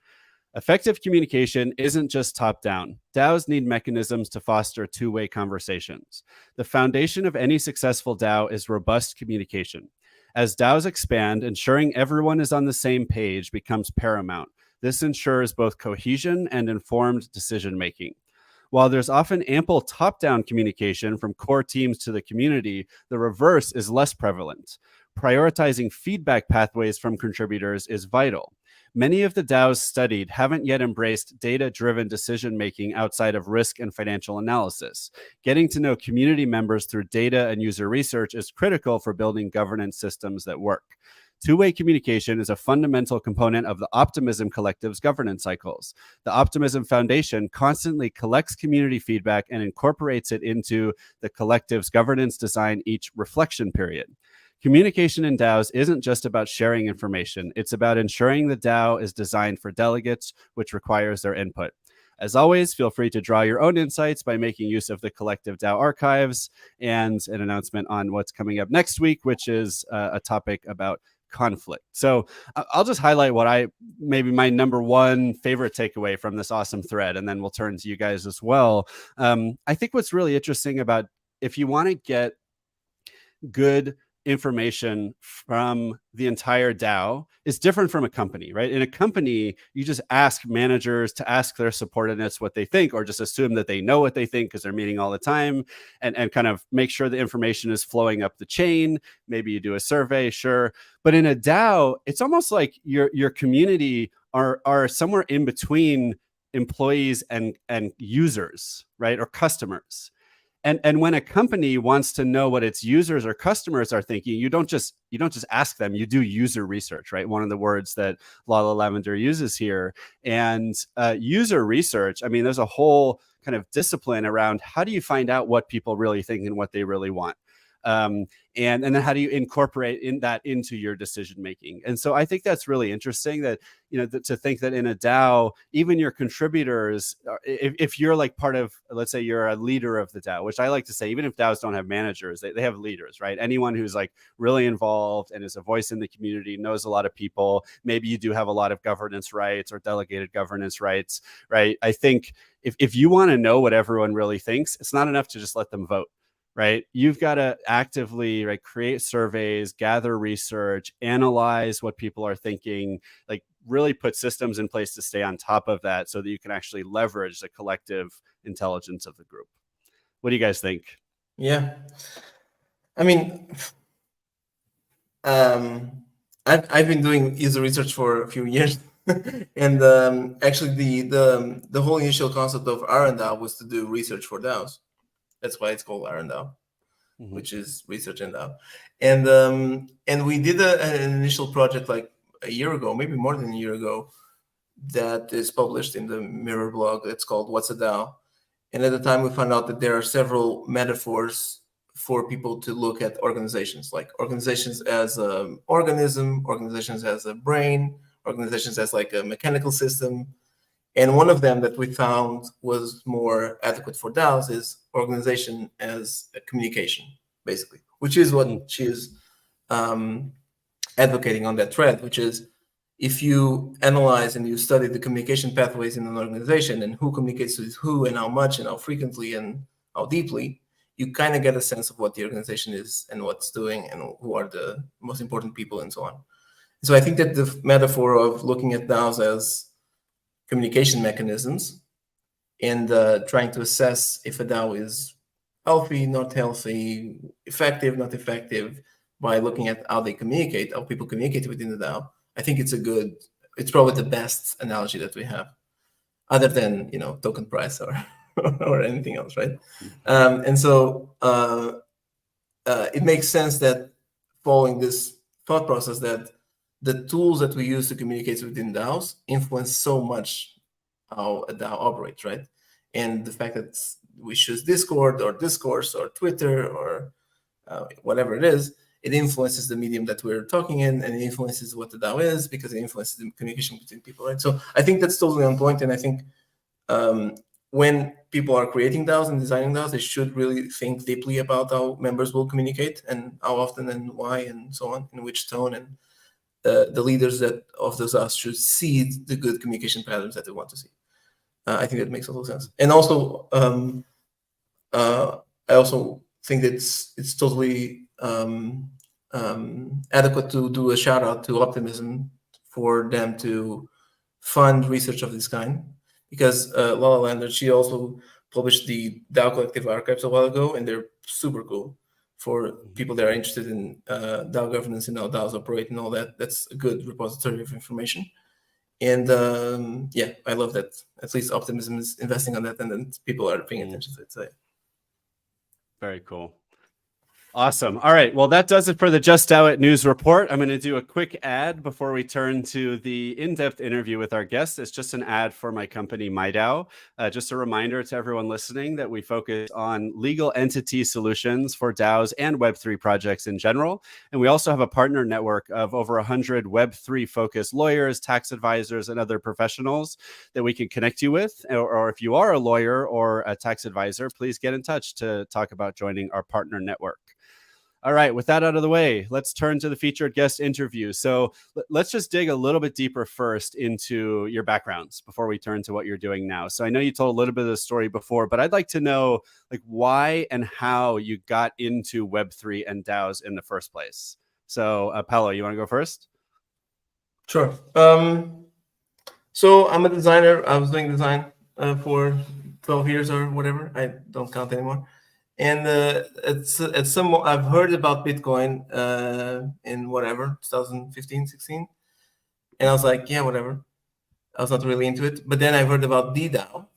Effective communication isn't just top-down. DAOs need mechanisms to foster two-way conversations. The foundation of any successful DAO is robust communication. As DAOs expand, ensuring everyone is on the same page becomes paramount. This ensures both cohesion and informed decision-making. While there's often ample top-down communication from core teams to the community, the reverse is less prevalent. Prioritizing feedback pathways from contributors is vital. Many of the DAOs studied haven't yet embraced data-driven decision-making outside of risk and financial analysis. Getting to know community members through data and user research is critical for building governance systems that work. Two-way communication is a fundamental component of the Optimism Collective's governance cycles. The Optimism Foundation constantly collects community feedback and incorporates it into the collective's governance design each reflection period. Communication in DAOs isn't just about sharing information. It's about ensuring the DAO is designed for delegates, which requires their input. As always, feel free to draw your own insights by making use of the collective DAO archives and an announcement on what's coming up next week, which is a topic about conflict. So I'll just highlight what maybe my number one favorite takeaway from this awesome thread, and then we'll turn to you guys as well. I think what's really interesting about, if you want to get good information from the entire DAO, is different from a company, right? In a company, you just ask managers to ask their subordinates what they think, or just assume that they know what they think because they're meeting all the time, and kind of make sure the information is flowing up the chain. Maybe you do a survey, sure. But in a DAO, it's almost like your community are somewhere in between employees and users, right? Or customers. And when a company wants to know what its users or customers are thinking, you don't just ask them, you do user research, right? One of the words that Lala Lavender uses here. And user research, I mean, there's a whole kind of discipline around how do you find out what people really think and what they really want. And then how do you incorporate that into your decision making? And so I think that's really interesting, that to think that in a DAO, even your contributors, if you're like part of, let's say you're a leader of the DAO, which I like to say, even if DAOs don't have managers, they have leaders, right? Anyone who's like really involved and is a voice in the community, knows a lot of people. Maybe you do have a lot of governance rights or delegated governance rights, right? I think if you want to know what everyone really thinks, it's not enough to just let them vote. Right? You've got to actively create surveys, gather research, analyze what people are thinking, like really put systems in place to stay on top of that so that you can actually leverage the collective intelligence of the group. What do you guys think? Yeah. I mean, I've been doing user research for a few years. And actually the whole initial concept of RNDAO was to do research for DAOs. That's why it's called RNDAO, which is research in DAO. And we did an initial project like a year ago, maybe more than a year ago, that is published in the Mirror blog. It's called What's a DAO? And at the time, we found out that there are several metaphors for people to look at organizations, like organizations as an organism, organizations as a brain, organizations as like a mechanical system. And one of them that we found was more adequate for DAOs is organization as a communication, basically, which is what she is advocating on that thread, which is if you analyze and you study the communication pathways in an organization and who communicates with who and how much and how frequently and how deeply, you kind of get a sense of what the organization is and what's doing and who are the most important people and so on. So I think that the metaphor of looking at DAOs as communication mechanisms and trying to assess if a DAO is healthy, not healthy, effective, not effective, by looking at how they communicate, how people communicate within the DAO. I think it's probably the best analogy that we have, other than token price or or anything else, right? And so it makes sense that following this thought process that the tools that we use to communicate within DAOs influence so much how a DAO operates, right? And the fact that we choose Discord or Discourse or Twitter or whatever it is, it influences the medium that we're talking in, and it influences what the DAO is because it influences the communication between people, right? So I think that's totally on point, and I think when people are creating DAOs and designing DAOs, they should really think deeply about how members will communicate and how often and why and so on, in which tone, and the leaders of those DAOs should see the good communication patterns that they want to see. I think that makes a lot of sense. And also, I also think that it's totally adequate to do a shout out to Optimism for them to fund research of this kind, because Lala Lander, she also published the DAO Collective Archives a while ago, and they're super cool for people that are interested in DAO governance and how DAOs operate and all that. That's a good repository of information. And yeah, I love that at least Optimism is investing on that, and then people are paying attention to it. So, yeah. Very cool. Awesome. All right. Well, that does it for the Just DAO It News Report. I'm going to do a quick ad before we turn to the in-depth interview with our guests. It's just an ad for my company, MyDAO. Just a reminder to everyone listening that we focus on legal entity solutions for DAOs and Web3 projects in general. And we also have a partner network of over 100 Web3 focused lawyers, tax advisors, and other professionals that we can connect you with. Or if you are a lawyer or a tax advisor, please get in touch to talk about joining our partner network. All right, with that out of the way, let's turn to the featured guest interview. So let's just dig a little bit deeper first into your backgrounds before we turn to what you're doing now. So I know you told a little bit of the story before, but I'd like to know like why and how you got into Web3 and DAOs in the first place. So Paulo, you want to go first? Sure. So I'm a designer. I was doing design for 12 years or whatever. I don't count anymore. And at some, I've heard about Bitcoin in whatever, 2015, 16. And I was like, yeah, whatever. I was not really into it. But then I heard about DAO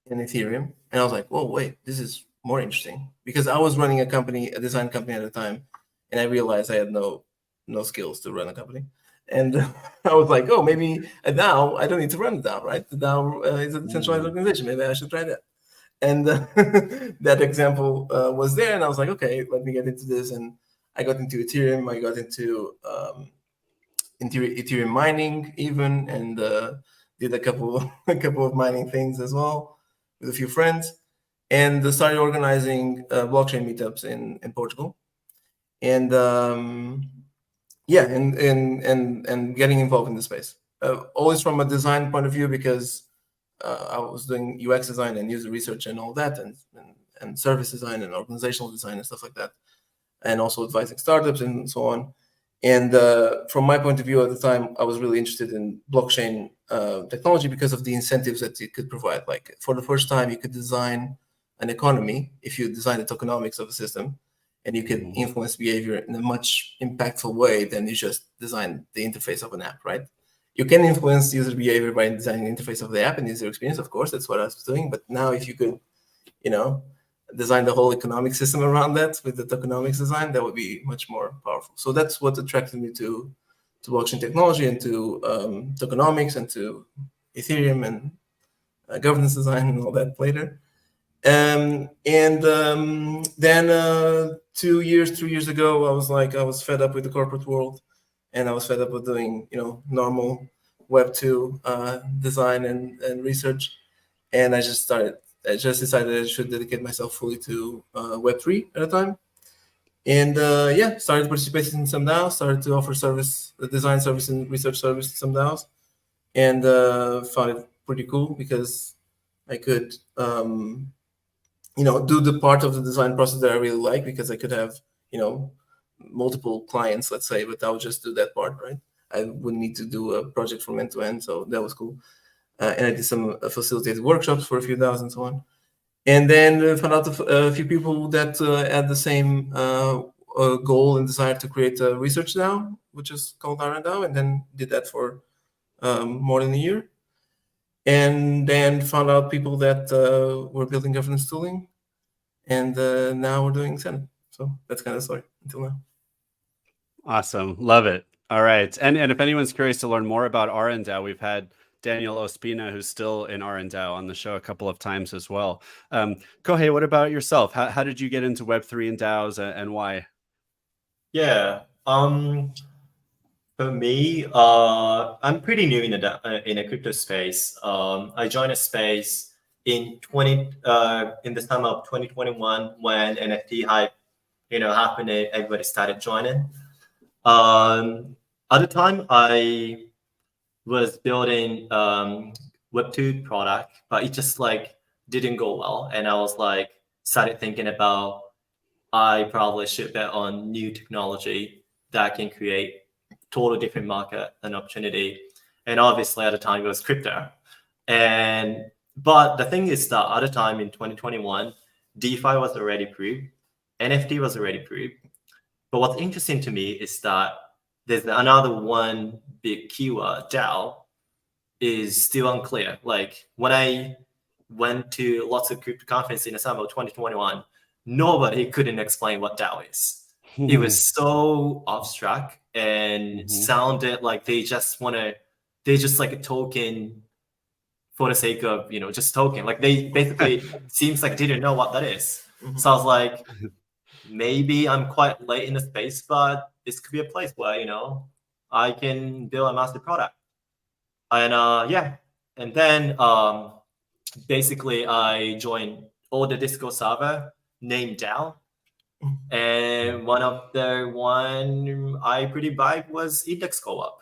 and Ethereum. And I was like, whoa, wait, this is more interesting. Because I was running a company, a design company at the time. And I realized I had no skills to run a company. And I was like, oh, maybe a DAO, I don't need to run a DAO, right? The DAO is a decentralized organization. Maybe I should try that. And that example was there, and I was like, okay, let me get into this. And I got into Ethereum. I got into Ethereum mining even, and did a couple of mining things as well with a few friends, and started organizing blockchain meetups in Portugal, and yeah, and getting involved in the space. Always from a design point of view, because I was doing UX design and user research and all that, and service design and organizational design and stuff like that, and also advising startups and so on. And from my point of view at the time, I was really interested in blockchain technology because of the incentives that it could provide. Like for the first time, you could design an economy if you design the tokenomics of a system, and you could influence behavior in a much impactful way than you just design the interface of an app, right? You can influence user behavior by designing the interface of the app and user experience, of course, that's what I was doing. But now if you could, design the whole economic system around that with the tokenomics design, that would be much more powerful. So that's what attracted me to blockchain technology and to tokenomics and to Ethereum and governance design and all that later. Then 3 years ago, I was fed up with the corporate world. And I was fed up with doing, normal Web2 design and research. And I just decided I should dedicate myself fully to Web3 at a time. And started participating in some DAOs, started to offer design service and research service to some DAOs. And found it pretty cool because I could, do the part of the design process that I really like, because I could have, multiple clients, let's say, but I would just do that part, right? I wouldn't need to do a project from end to end, so that was cool. And I did some facilitated workshops for a few DAOs and so on. And then found out a few people that had the same goal and desire to create a research DAO, which is called DAO, and then did that for more than a year. And then found out people that were building governance tooling, and now we're doing Senate. So that's kind of the story until now. Awesome. Love it. All right. And if anyone's curious to learn more about DAO, we've had Daniel Ospina, who's still in DAO, on the show a couple of times as well. Kohei, what about yourself? How did you get into Web3 and DAOs, and why? Yeah. For me, I'm pretty new in the crypto space. I joined a space in the summer of 2021 when NFT hype, happened. Everybody started joining. At the time, I was building Web2 product, but it just didn't go well, and I was started thinking about I probably should bet on new technology that can create totally different market and opportunity. And obviously at the time it was crypto. But the thing is that at the time in 2021, DeFi was already proved, NFT was already proved. But what's interesting to me is that there's another one big keyword, DAO, is still unclear. Like when I went to lots of crypto conferences in the summer of 2021, nobody couldn't explain what DAO is. It was so abstract and sounded like they just like a token for the sake of, just token. Like they basically seems like didn't know what that is. So I was like, maybe I'm quite late in the space, but this could be a place where, I can build a massive product. And and then basically I joined all the Discord server named DAO. And one of the one I pretty vibe was Index Co-op.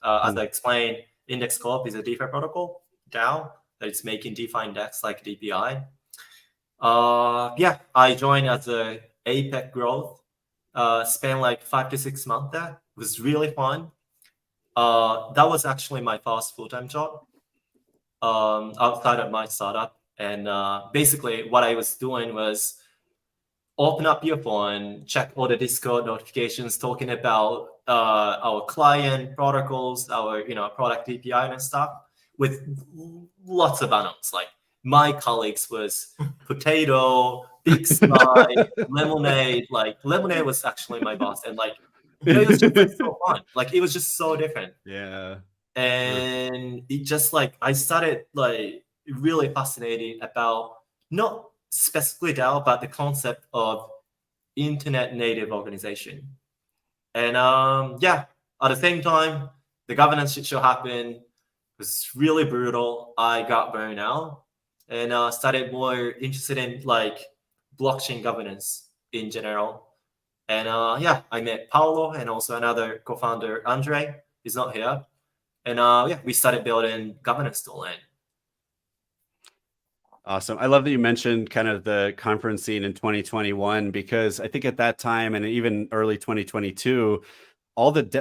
As I explained, Index Co-op is a DeFi protocol, DAO, that is making DeFi index like DPI. I joined as a APEC growth. Spent like 5 to 6 months there. It was really fun. That was actually my first full-time job outside of my startup. And basically what I was doing was open up your phone, check all the Discord notifications talking about our client protocols, our product API and stuff, with lots of unknowns. Like my colleagues was Potato, Big Sky, Lemonade. Like Lemonade was actually my boss, and like it was just so fun. Like it was just so different. Yeah. And it just like I started like really fascinating about not specifically DAO, but the concept of internet native organization. And at the same time, the governance shit show happened. It was really brutal. I got burned out and started more interested in like blockchain governance in general. And I met Paulo and also another co-founder, Andre. He's not here. And we started building governance tooling. Awesome. I love that you mentioned kind of the conference scene in 2021, because I think at that time and even early 2022,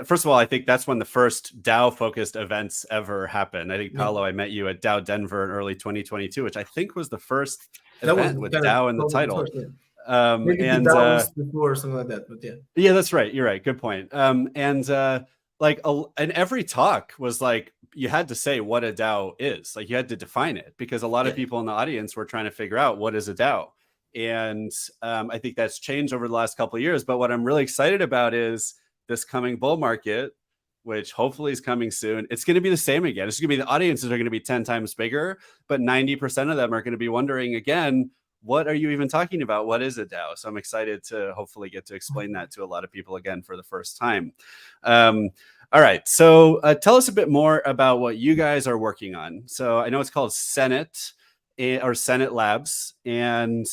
first of all, I think that's when the first DAO focused events ever happened. I think, Paulo, I met you at DAO Denver in early 2022, which I think was the first event with DAO in the title. Maybe and the DAO was before or something like that, but yeah. Yeah, that's right. You're right. Good point. And every talk was like, you had to say what a DAO is. Like you had to define it, because a lot of people in the audience were trying to figure out what is a DAO. And I think that's changed over the last couple of years. But what I'm really excited about is this coming bull market, which hopefully is coming soon. It's going to be the same again. It's going to be the audiences are going to be 10 times bigger, but 90% of them are going to be wondering again, what are you even talking about? What is a DAO? So I'm excited to hopefully get to explain that to a lot of people again for the first time. All right. So tell us a bit more about what you guys are working on. So I know it's called Senate or Senate Labs. And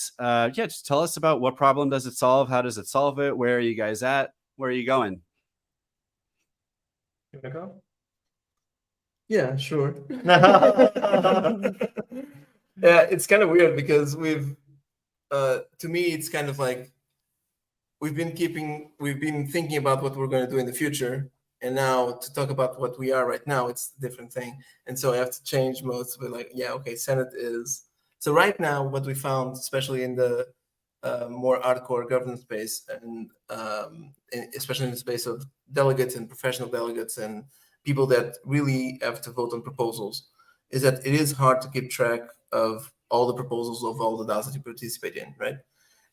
just tell us about what problem does it solve? How does it solve it? Where are you guys at? Where are you going? You wanna go? Yeah, sure. Yeah, it's kind of weird because to me, it's kind of like we've been thinking about what we're going to do in the future, and now to talk about what we are right now, it's a different thing. And so I have to change modes. But like, Senate is. So right now, what we found, especially in the more hardcore governance space, and especially in the space of delegates and professional delegates and people that really have to vote on proposals, is that it is hard to keep track of all the proposals of all the DAOs that you participate in, right?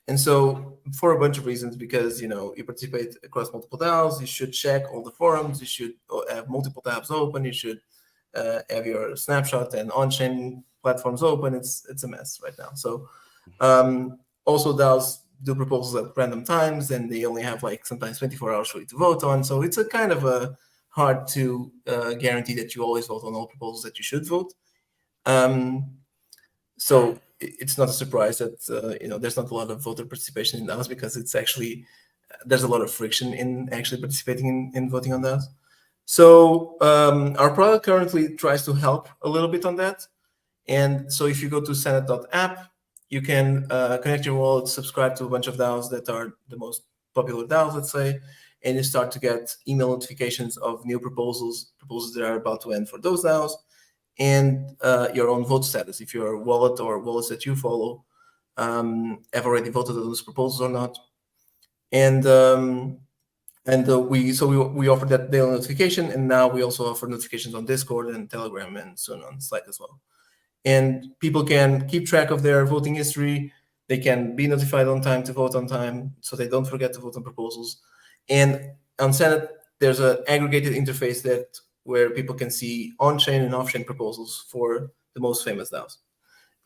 And so for a bunch of reasons, because you participate across multiple DAOs, you should check all the forums, you should have multiple tabs open, you should have your snapshot and on-chain platforms open. It's a mess right now. So also DAOs do proposals at random times, and they only have like sometimes 24 hours for you to vote on. So it's a kind of a hard to guarantee that you always vote on all proposals that you should vote. So it's not a surprise that there's not a lot of voter participation in DAOs, because it's actually there's a lot of friction in actually participating in voting on DAOs. So our product currently tries to help a little bit on that. And so if you go to senate.app, you can connect your wallet, subscribe to a bunch of DAOs that are the most popular DAOs, let's say, and you start to get email notifications of new proposals that are about to end for those DAOs, and your own vote status, if your wallet or wallets that you follow have already voted on those proposals or not. And we offer that daily notification, and now we also offer notifications on Discord and Telegram and soon on Slack as well. And people can keep track of their voting history. They can be notified on time to vote on time, so they don't forget to vote on proposals. And on Senate, there's an aggregated interface where people can see on-chain and off-chain proposals for the most famous DAOs,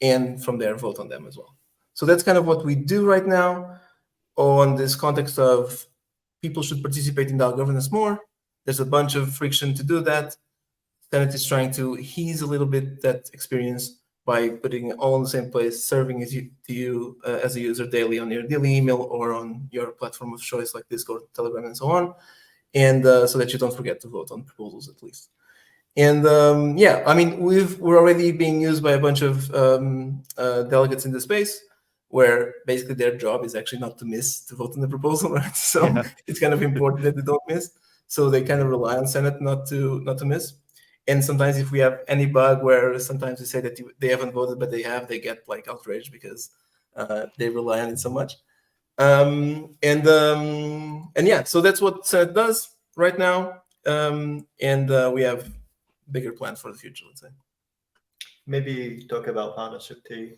and from there vote on them as well. So that's kind of what we do right now on this context of people should participate in DAO governance more. There's a bunch of friction to do that. Senate is trying to ease a little bit that experience by putting it all in the same place, serving to you as a user daily on your daily email or on your platform of choice like Discord, Telegram, and so on, and so that you don't forget to vote on proposals at least. And we're already being used by a bunch of delegates in the space, where basically their job is actually not to miss to vote on the proposal, right? So it's kind of important that they don't miss. So they kind of rely on Senate not to miss. And sometimes if we have any bug where sometimes we say that they haven't voted, but they get like outraged because they rely on it so much. So that's what Senate does right now. We have bigger plans for the future, let's say. Maybe talk about partnership too.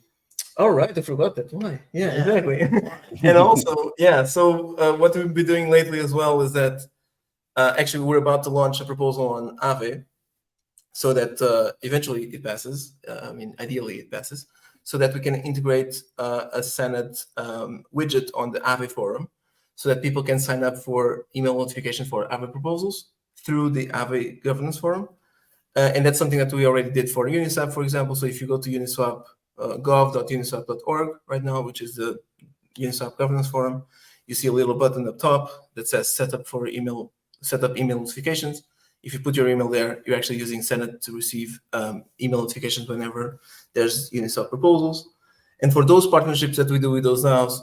Oh, right, I forgot that. Why? Yeah. Exactly. And also, so what we've been doing lately as well is that actually we're about to launch a proposal on Aave, so that eventually it passes. Ideally it passes, so that we can integrate a Senate widget on the Aave forum, so that people can sign up for email notification for Aave proposals through the Aave governance forum. And that's something that we already did for Uniswap, for example. So if you go to Uniswap, gov.uniswap.org right now, which is the Uniswap governance forum, you see a little button up top that says set up email notifications. If you put your email there, you're actually using Senate to receive email notifications whenever there's Uniswap proposals. And for those partnerships that we do with those DAOs,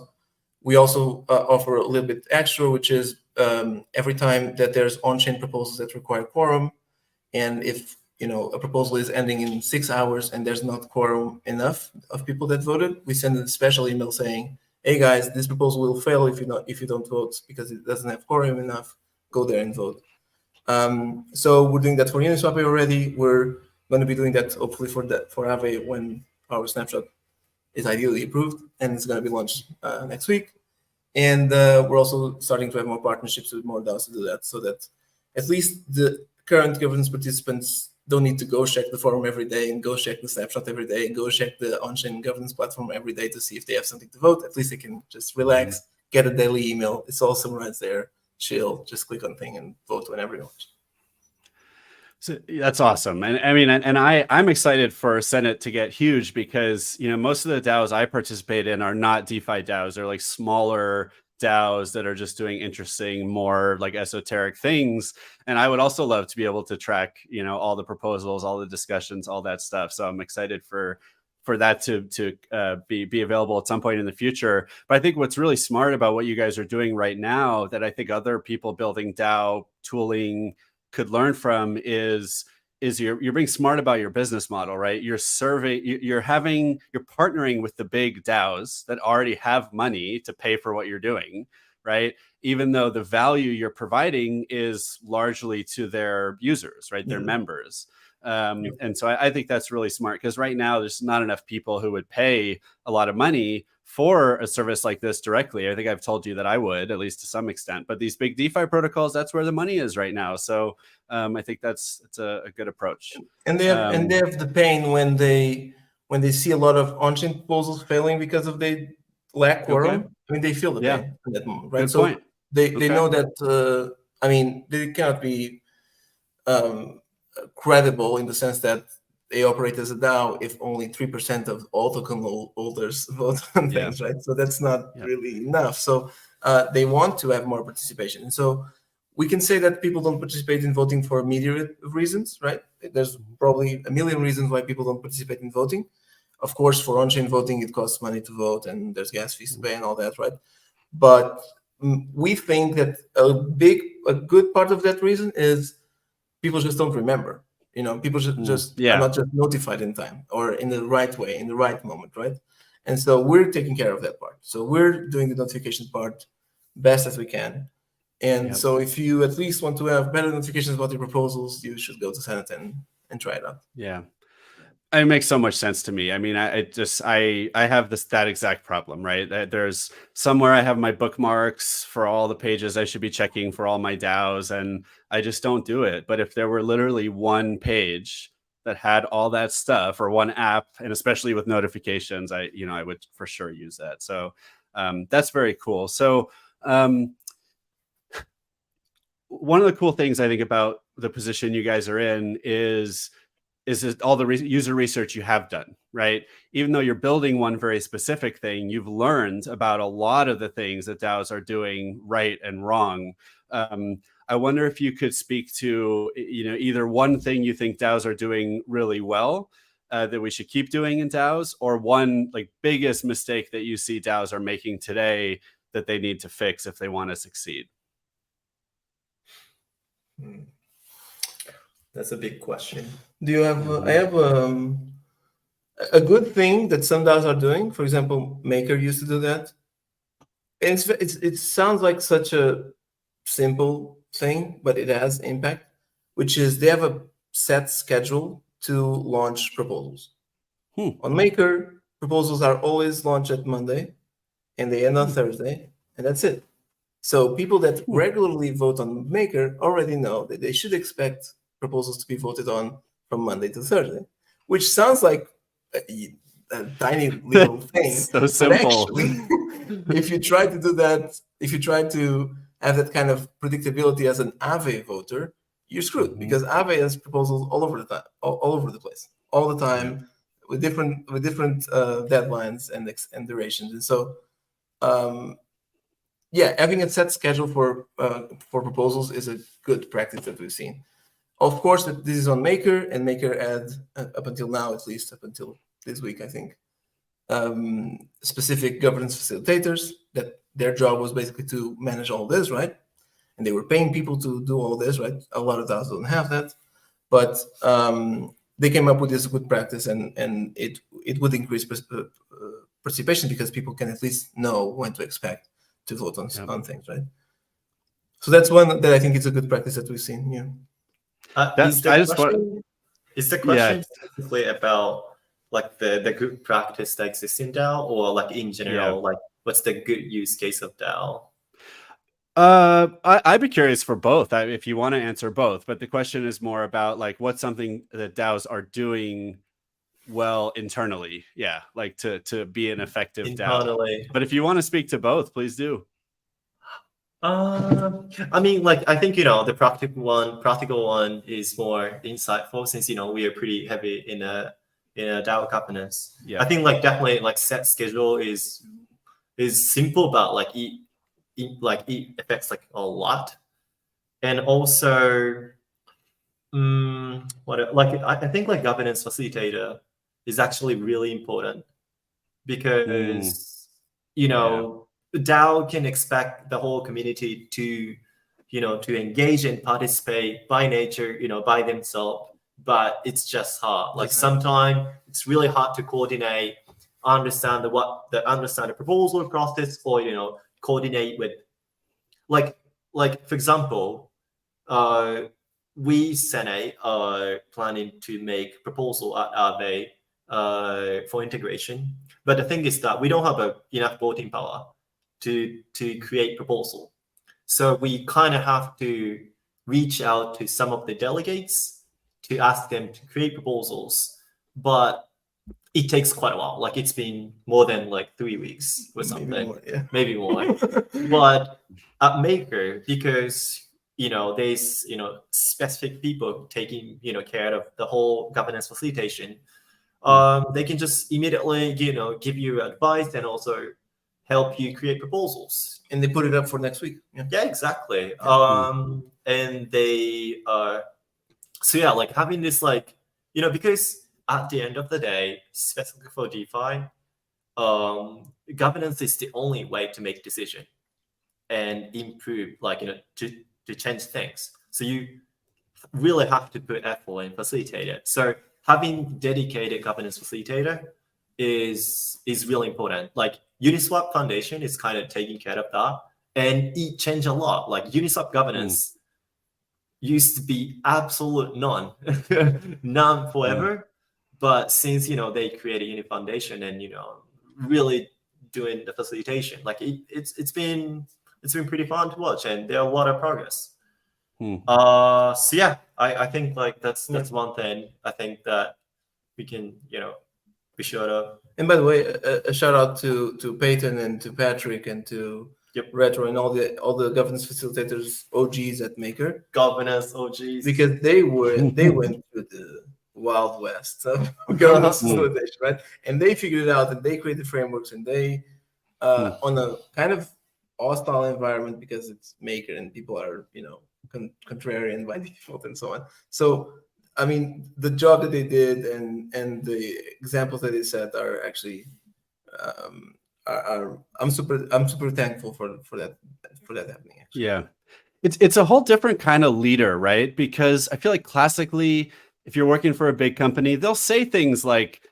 we also offer a little bit extra, which is every time that there's on-chain proposals that require quorum, and if a proposal is ending in 6 hours and there's not quorum enough of people that voted, we send a special email saying, "Hey guys, this proposal will fail if you don't vote because it doesn't have quorum enough. Go there and vote." So we're doing that for Uniswap already. We're going to be doing that hopefully for Aave when our snapshot is ideally approved, and it's going to be launched next week. And we're also starting to have more partnerships with more DAOs to do that, so that at least the current governance participants don't need to go check the forum every day and go check the snapshot every day and go check the on-chain governance platform every day to see if they have something to vote. At least they can just relax, get a daily email. It's all summarized there. Chill, just click on thing and vote whenever you want. So that's awesome. And I'm excited for Senate to get huge because, most of the DAOs I participate in are not DeFi DAOs. They're like smaller DAOs that are just doing interesting, more like esoteric things. And I would also love to be able to track, all the proposals, all the discussions, all that stuff. So I'm excited for that to be available at some point in the future. But I think what's really smart about what you guys are doing right now that I think other people building DAO tooling could learn from is you're being smart about your business model, right? You're partnering with the big DAOs that already have money to pay for what you're doing, right? Even though the value you're providing is largely to their users, right? Their members. And so I think that's really smart because right now there's not enough people who would pay a lot of money for a service like this directly. I think I've told you that I would, at least to some extent, but these big DeFi protocols, that's where the money is right now. So I think it's a good approach. And they have the pain when they see a lot of on-chain proposals failing because of they lack quorum. Okay. I mean, they feel the pain at that moment, right? Good so point. They know that, they cannot be credible in the sense that they operate as a DAO if only 3% of all token holders vote on things, right? So that's not really enough. So they want to have more participation. And so we can say that people don't participate in voting for a myriad of reasons, right? There's probably a million reasons why people don't participate in voting. Of course, for on-chain voting, it costs money to vote, and there's gas fees to pay and all that, right? But we think that a good part of that reason is people just don't remember. People just are not just notified in time or in the right way, in the right moment, right? And so we're taking care of that part. So we're doing the notification part best as we can. And so if you at least want to have better notifications about your proposals, you should go to Senate and try it out. Yeah. It makes so much sense to me. I mean, I have that exact problem, right? There's somewhere I have my bookmarks for all the pages I should be checking for all my DAOs, and I just don't do it. But if there were literally one page that had all that stuff, or one app, and especially with notifications, I would for sure use that. So that's very cool. So one of the cool things I think about the position you guys are in is all the user research you have done, right? Even though you're building one very specific thing, you've learned about a lot of the things that DAOs are doing right and wrong. I wonder if you could speak to, either one thing you think DAOs are doing really well that we should keep doing in DAOs, or one biggest mistake that you see DAOs are making today that they need to fix if they want to succeed. That's a big question. Do you have? I have a good thing that some DAOs are doing. For example, Maker used to do that, and it sounds like such a simple thing, but it has impact. Which is they have a set schedule to launch proposals. On Maker, proposals are always launched at Monday, and they end on Thursday, and that's it. So people that regularly vote on Maker already know that they should expect proposals to be voted on from Monday to Thursday, which sounds like a tiny little thing. So simple. But actually, if you try to do that, if you try to have that kind of predictability as an Aave voter, you're screwed, because Aave has proposals all over the time, all over the place, all the time, with different deadlines and durations. And so, having a set schedule for proposals is a good practice that we've seen. Of course, this is on Maker, and Maker had, up until now, at least up until this week, I think, specific governance facilitators that their job was basically to manage all this, right? And they were paying people to do all this, right? A lot of DAOs don't have that, but they came up with this good practice, and it would increase participation because people can at least know when to expect to vote on things, right? So that's one that I think is a good practice that we've seen. Yeah. Is the question specifically about the good practice that exists in DAO, or in general, what's the good use case of DAO? I'd be curious for both, if you want to answer both, but the question is more about what's something that DAOs are doing well internally, to be an effective internally. DAO. But if you want to speak to both, please do. I mean, I think the practical one is more insightful, since we are pretty heavy in a DAO governance. I think definitely set schedule is simple, but it affects a lot. And also I think governance facilitator is actually really important, because DAO can expect the whole community to engage and participate by nature, by themselves, but it's just hard. Sometimes it's really hard to coordinate, understand the proposal process, or coordinate with for example, we Senate are planning to make proposal at Aave for integration, but the thing is that we don't have enough voting power to create proposal. So we kind of have to reach out to some of the delegates to ask them to create proposals, but it takes quite a while. It's been more than 3 weeks or something, maybe more. But at Maker, because there's specific people taking care of the whole governance facilitation, they can just immediately give you advice and also help you create proposals, and they put it up for next week. Yeah, exactly. And they having this because at the end of the day, specifically for DeFi, governance is the only way to make decision and improve, like, to change things. So you really have to put effort and facilitate it. So having dedicated governance facilitator is really important. Like Uniswap Foundation is kind of taking care of that, and it changed a lot. Like Uniswap governance used to be absolute none forever, but since they created Uni Foundation and really doing the facilitation, like it's been pretty fun to watch, and there are a lot of progress. So yeah, I think like that's one thing I think that we can be sure of. And by the way, a shout out to Peyton and to Patrick and to Retro and all the governance facilitators, OGs at Maker. Governance OGs, because they went through the Wild West of governance facilitation, right? And they figured it out, and they created frameworks, and they on a kind of hostile environment because it's Maker and people are contrarian by default and so on. So I mean, the job that they did and the examples that they set are actually I'm super thankful for that happening. Actually. Yeah, it's a whole different kind of leader, right? Because I feel like classically, if you're working for a big company, they'll say things like,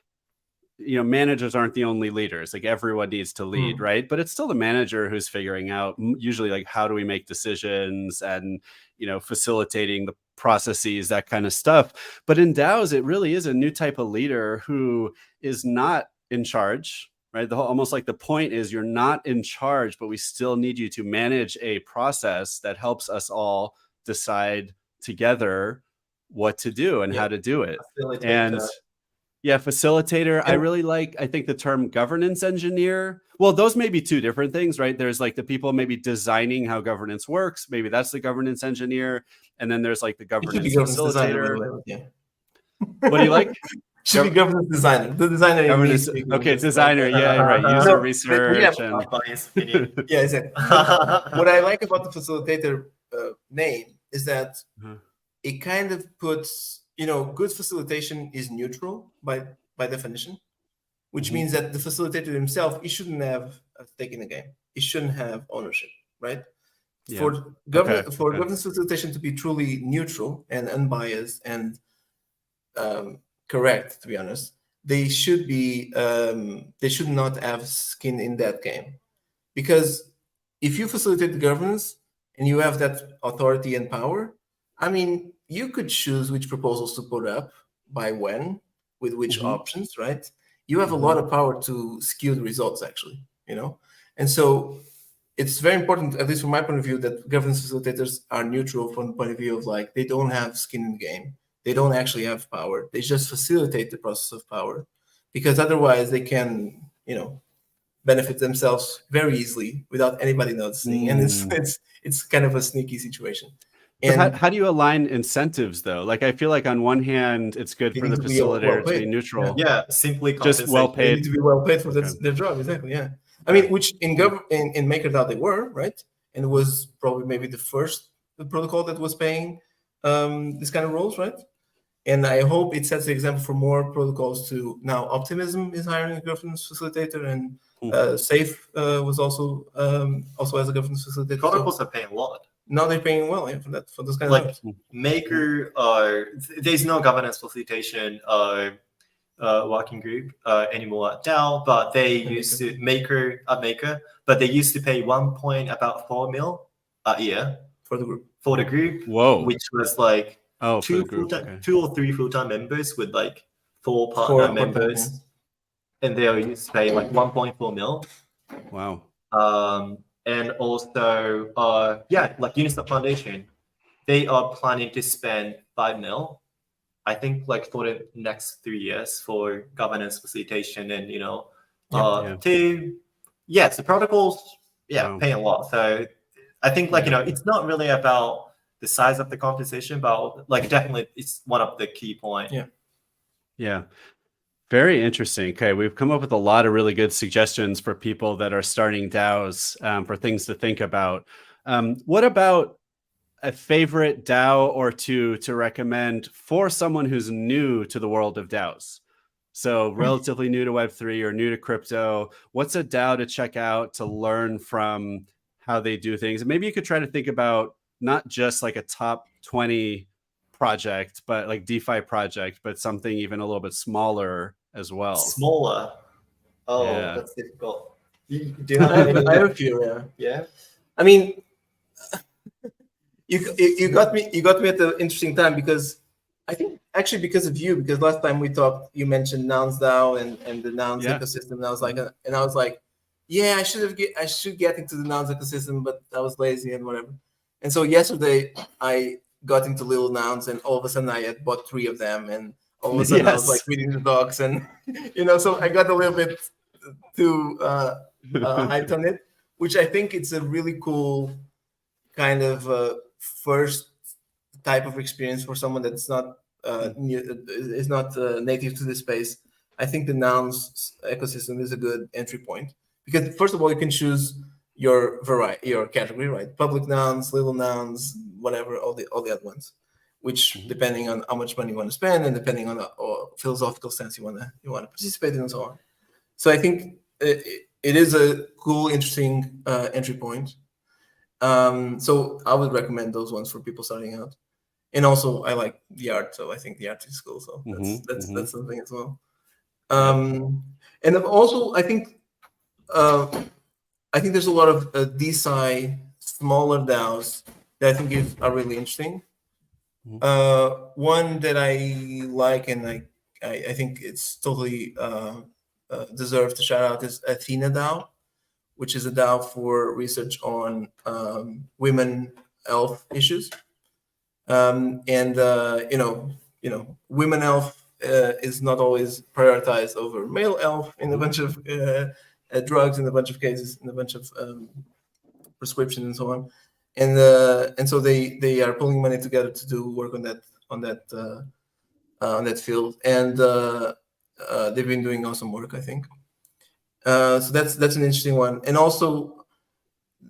managers aren't the only leaders. Like everyone needs to lead, right? But it's still the manager who's figuring out usually like how do we make decisions and facilitating the processes, that kind of stuff. But in DAOs, it really is a new type of leader who is not in charge, right? Almost like the point is you're not in charge, but we still need you to manage a process that helps us all decide together what to do and how to do it. And facilitator. I think the term governance engineer. Well, those may be two different things, right? There's like the people maybe designing how governance works. Maybe that's the governance engineer. And then there's like the governance facilitator. What do you like? Should be governance designer. The designer. Governance. Okay, designer. Yeah, right. User research. Yeah, exactly. What I like about the facilitator name is that it kind of puts, good facilitation is neutral by definition, which means that the facilitator himself, he shouldn't have a stake in the game. He shouldn't have ownership, right? Yeah. For governance facilitation to be truly neutral and unbiased and correct, to be honest, they should not have skin in that game. Because if you facilitate the governance and you have that authority and power, I mean, you could choose which proposals to put up by when, with which options, right? You have a lot of power to skew the results, actually, And so it's very important, at least from my point of view, that governance facilitators are neutral from the point of view of like, they don't have skin in the game. They don't actually have power. They just facilitate the process of power, because otherwise they can, benefit themselves very easily without anybody noticing. And it's kind of a sneaky situation. And how do you align incentives though? Like, I feel like on one hand, it's good for the facilitator to be neutral. Yeah, simply just well paid. They need to be well paid for their job. Exactly. Yeah. I mean, which in MakerDAO they were, right? And it was probably maybe the first protocol that was paying this kind of roles, right? And I hope it sets the example for more protocols to now. Optimism is hiring a governance facilitator, and Safe was also as a governance facilitator. Protocols are paying a lot. Now they're paying well for those kind of jobs. Maker, there's no governance facilitation working group anymore at DAO, but they used to Maker, but they used to pay about 4 mil a year for the group. Whoa, which was like 2 or 3 full-time members with like 4 partner members, and they used to pay like 1.4 mil. Wow. And also, like Uniswap Foundation, they are planning to spend 5 mil, I think, like for the next 3 years for governance facilitation and the protocols, pay a lot. So I think it's not really about the size of the compensation, but like definitely it's one of the key points. Yeah. Very interesting. Okay, we've come up with a lot of really good suggestions for people that are starting DAOs, for things to think about. What about a favorite DAO or two to recommend for someone who's new to the world of DAOs? So relatively new to Web3 or new to crypto, what's a DAO to check out to learn from how they do things? And maybe you could try to think about not just like a top 20 project, but like DeFi project, but something even a little bit smaller as well. Smaller. Oh, Yeah. that's difficult. Do you have any? I have a few. Yeah. Yeah. I mean, you got me at the interesting time, because I think actually because of you, because last time we talked, you mentioned Nouns DAO and the Nouns ecosystem, and I was like, yeah, I should get into the Nouns ecosystem, but I was lazy and whatever. And so yesterday I got into Little Nouns, and all of a sudden I had bought 3 of them, and all of a sudden I was like reading the docs, and so I got a little bit too hyped on it, which I think it's a really cool kind of first type of experience for someone that's not native to this space. I think the Nouns ecosystem is a good entry point, because first of all, you can choose your category, right? Public nouns, little nouns, whatever, all the other ones, which depending on how much money you want to spend and depending on the philosophical stance you want to participate in and so on. So I think it is a cool, interesting entry point. So I would recommend those ones for people starting out. And also I like the art, so I think the art is cool. So that's something as well. And also I think there's a lot of DeSci smaller DAOs that I think are really interesting. One that I like and I think it's totally deserves to shout out is Athena DAO, which is a DAO for research on women health issues. Women health is not always prioritized over male health in a bunch of drugs, in a bunch of cases, in a bunch of prescriptions and so on. And so they are pulling money together to do work on that field, and they've been doing awesome work, I think. So that's an interesting one. And also,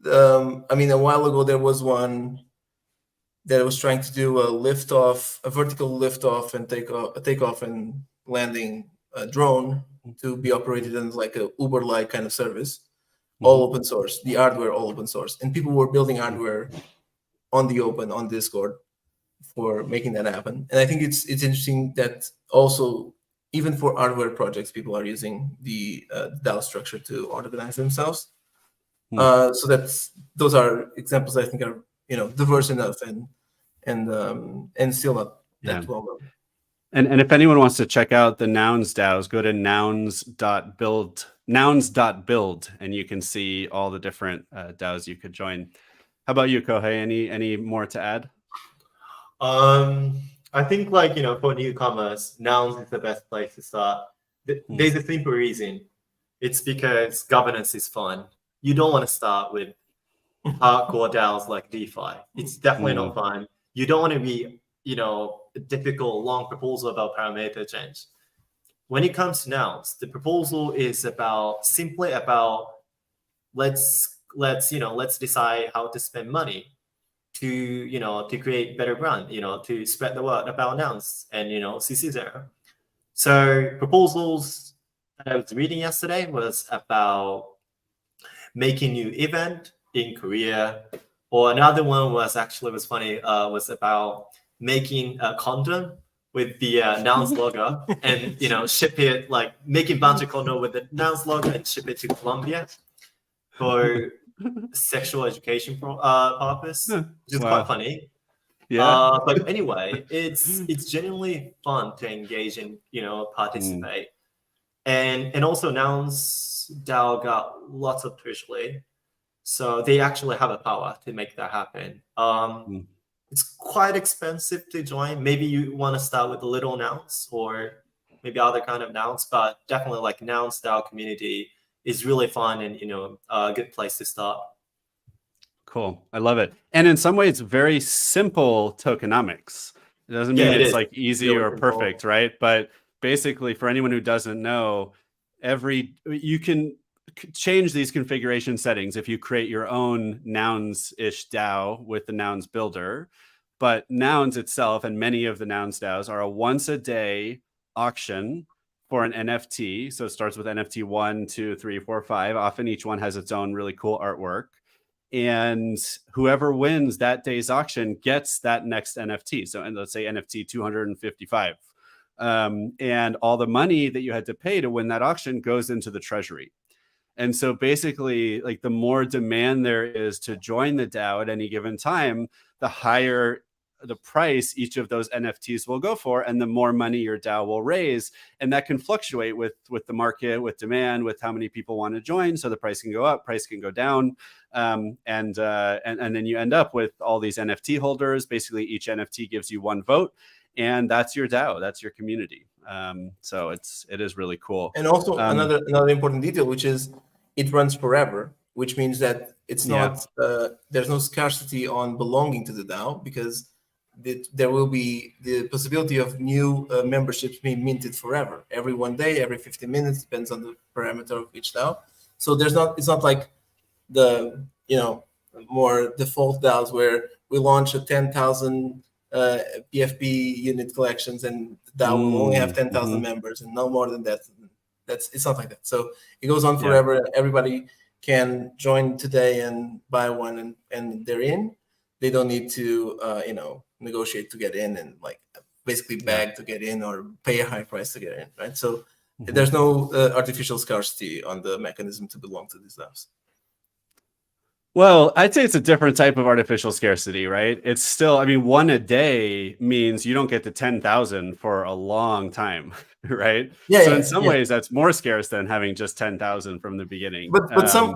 a while ago there was one that was trying to do a vertical liftoff and takeoff and landing drone to be operated in like a Uber-like kind of service, all open source, the hardware all open source, and people were building hardware on the open on Discord for making that happen. And I think it's interesting that also, even for hardware projects, people are using the DAO structure to organize themselves. So those are examples I think are diverse enough and still not that well known. And if anyone wants to check out the Nouns DAOs, go to nouns.build, and you can see all the different DAOs you could join. How about you, Kohei? Any more to add? I think for newcomers, Nouns is the best place to start. There's a simple reason. It's because governance is fun. You don't want to start with hardcore DAOs like DeFi. It's definitely not fun. You don't want to be, a difficult long proposal about parameter change. When it comes to Nouns, the proposal is simply about let's decide how to spend money to create better brand, to spread the word about Nouns and CC0. So proposals that I was reading yesterday was about making new event in Korea, or another one was funny, was about making a condom with the Nouns logo and ship it, like making bunch of condom with the Nouns logo and ship it to Colombia for sexual education purpose, which is quite funny. Yeah. But anyway, it's genuinely fun to engage and participate. And also Nouns DAO got lots of Twitch, so they actually have a power to make that happen. It's quite expensive to join. Maybe you want to start with the little Nouns or maybe other kind of Nouns, but definitely like Nouns DAO community is really fun and a good place to start. Cool. I love it. And in some ways, very simple tokenomics. It doesn't mean it's like easy or perfect, right? But basically, for anyone who doesn't know, you can change these configuration settings if you create your own Nouns-ish DAO with the Nouns builder. But Nouns itself and many of the Nouns DAOs are a once-a-day auction for an NFT. So it starts with NFT 1, 2, 3, 4, 5. Often each one has its own really cool artwork. And whoever wins that day's auction gets that next NFT. So, and let's say NFT 255. And all the money that you had to pay to win that auction goes into the treasury. And so basically, like, the more demand there is to join the DAO at any given time, the higher the price each of those NFTs will go for, and the more money your DAO will raise. And that can fluctuate with the market, with demand, with how many people want to join. So the price can go up, price can go down. And then you end up with all these NFT holders. Basically, each NFT gives you one vote, and that's your DAO, that's your community. So it is really cool. And also another important detail, which is it runs forever, which means that it's not there's no scarcity on belonging to the DAO, because there will be the possibility of new memberships being minted forever, every 1 day, every 15 minutes, depends on the parameter of each DAO. So it's not like the more default DAOs where we launch a 10,000 PFP unit collections and the DAO will only have 10,000 members and no more than that. It's not like that. So it goes on forever. Everybody can join today and buy one, and they're in. They don't need to negotiate to get in and like basically beg to get in or pay a high price to get in, right? So there's no artificial scarcity on the mechanism to belong to these DAOs. Well, I'd say it's a different type of artificial scarcity, right? It's still, I mean, one a day means you don't get to 10,000 for a long time, right? So in some ways, that's more scarce than having just 10,000 from the beginning. But some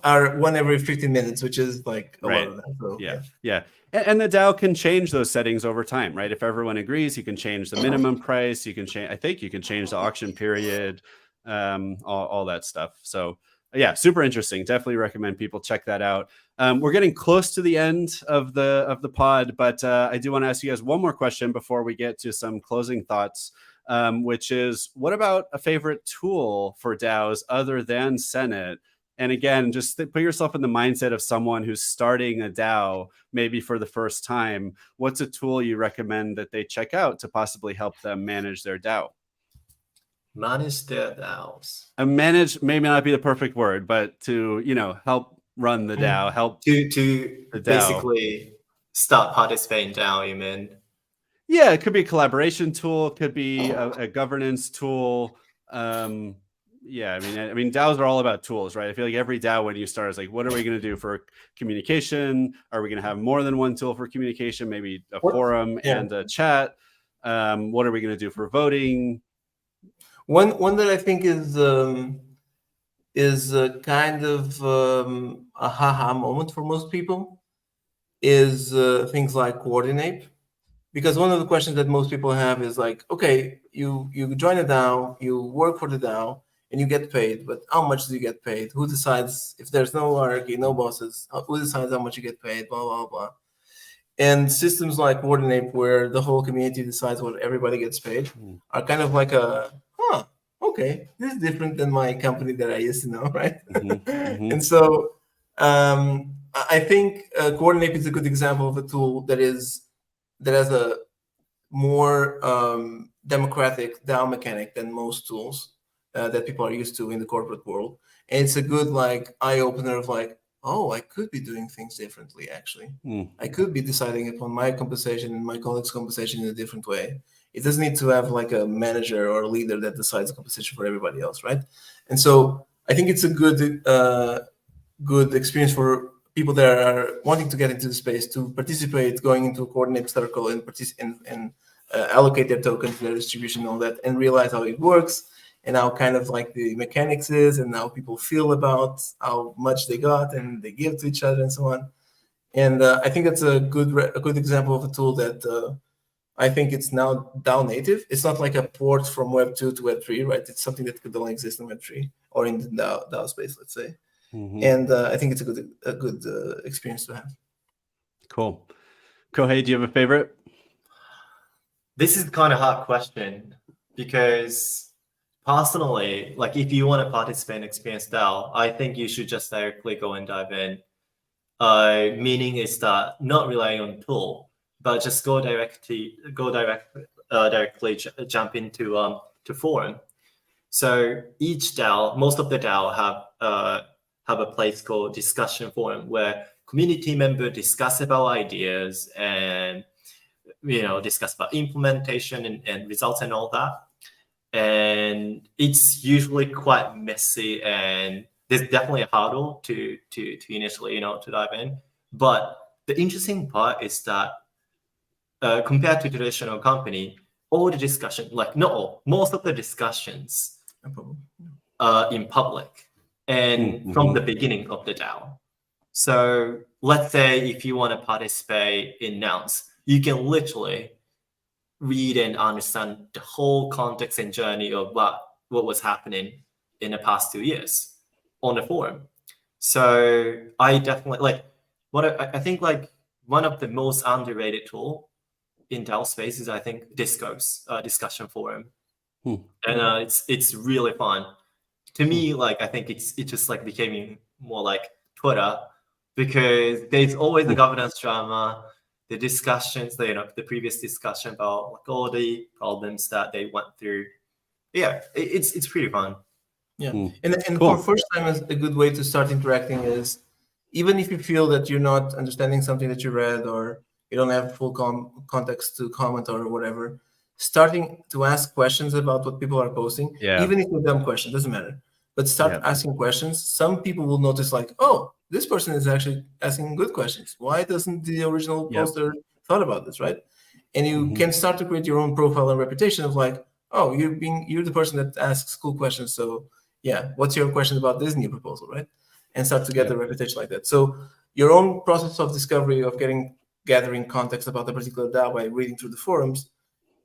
are one every 15 minutes, which is like a lot of that. So, yeah. And the DAO can change those settings over time, right? If everyone agrees, you can change the minimum price. You can change, I think you can change the auction period, all that stuff. So yeah, super interesting. Definitely recommend people check that out. We're getting close to the end of the pod, but I do want to ask you guys one more question before we get to some closing thoughts, which is, what about a favorite tool for DAOs other than Senate? And again, just put yourself in the mindset of someone who's starting a DAO, maybe for the first time. What's a tool you recommend that they check out to possibly help them manage their DAO? Manage their DAOs. Manage may not be the perfect word, but to help run the DAO, help to basically start participating in DAO. You mean? Yeah, it could be a collaboration tool, it could be a governance tool. I mean, DAOs are all about tools, right? I feel like every DAO when you start is like, what are we going to do for communication? Are we going to have more than one tool for communication? Maybe a forum and a chat. What are we going to do for voting? One that I think is kind of a haha moment for most people is things like Coordinate, because one of the questions that most people have is like, okay, you join a DAO, you work for the DAO, and you get paid, but how much do you get paid? Who decides if there's no hierarchy, no bosses? Who decides how much you get paid? Blah blah blah. And systems like Coordinate, where the whole community decides what everybody gets paid, are kind of like okay, this is different than my company that I used to know, right? And so I think Coordinate is a good example of a tool that has a more democratic DAO mechanic than most tools that people are used to in the corporate world. And it's a good eye opener of oh, I could be doing things differently, actually. I could be deciding upon my compensation and my colleagues' compensation in a different way. It doesn't need to have a manager or a leader that decides the compensation for everybody else, right? And so I think it's a good experience for people that are wanting to get into the space to participate, going into a Coordinate circle and allocate their tokens, their distribution, and all that, and realize how it works and how kind of the mechanics is and how people feel about how much they got and they give to each other and so on. And I think that's a good example of a tool that I think it's now DAO native. It's not like a port from Web 2 to Web 3, right? It's something that could only exist in Web 3 or in the DAO space, let's say. And I think it's a good experience to have. Cool. Kohei, do you have a favorite? This is kind of hard question because personally, if you want to participate in Experience DAO, I think you should just directly go and dive in. Meaning is that not relying on tool, but just directly jump into to forum. So each DAO, most of the DAO have a place called discussion forum where community members discuss about ideas and discuss about implementation and results and all that. And it's usually quite messy, and there's definitely a hurdle to initially to dive in. But the interesting part is that compared to traditional company, all the discussion, like not all, most of the discussions in public and from the beginning of the DAO. So let's say if you want to participate in Nouns, you can literally read and understand the whole context and journey of what was happening in the past 2 years on the forum. So I definitely I think one of the most underrated tool in DAO space is I think Disco's discussion forum, and it's really fun. To me, I think it just became more like Twitter, because there's always the governance drama, the discussions, the previous discussion about all the problems that they went through. Yeah, it's pretty fun. Yeah, and cool. For first time, a good way to start interacting is, even if you feel that you're not understanding something that you read, or you don't have full context to comment or whatever, starting to ask questions about what people are posting, even if it's a dumb question, doesn't matter. But start asking questions. Some people will notice oh, this person is actually asking good questions. Why doesn't the original poster thought about this, right? And you can start to create your own profile and reputation of oh, you're the person that asks cool questions. So yeah, what's your question about this new proposal, right? And start to get a reputation like that. So your own process of discovery of gathering context about a particular DAO by reading through the forums,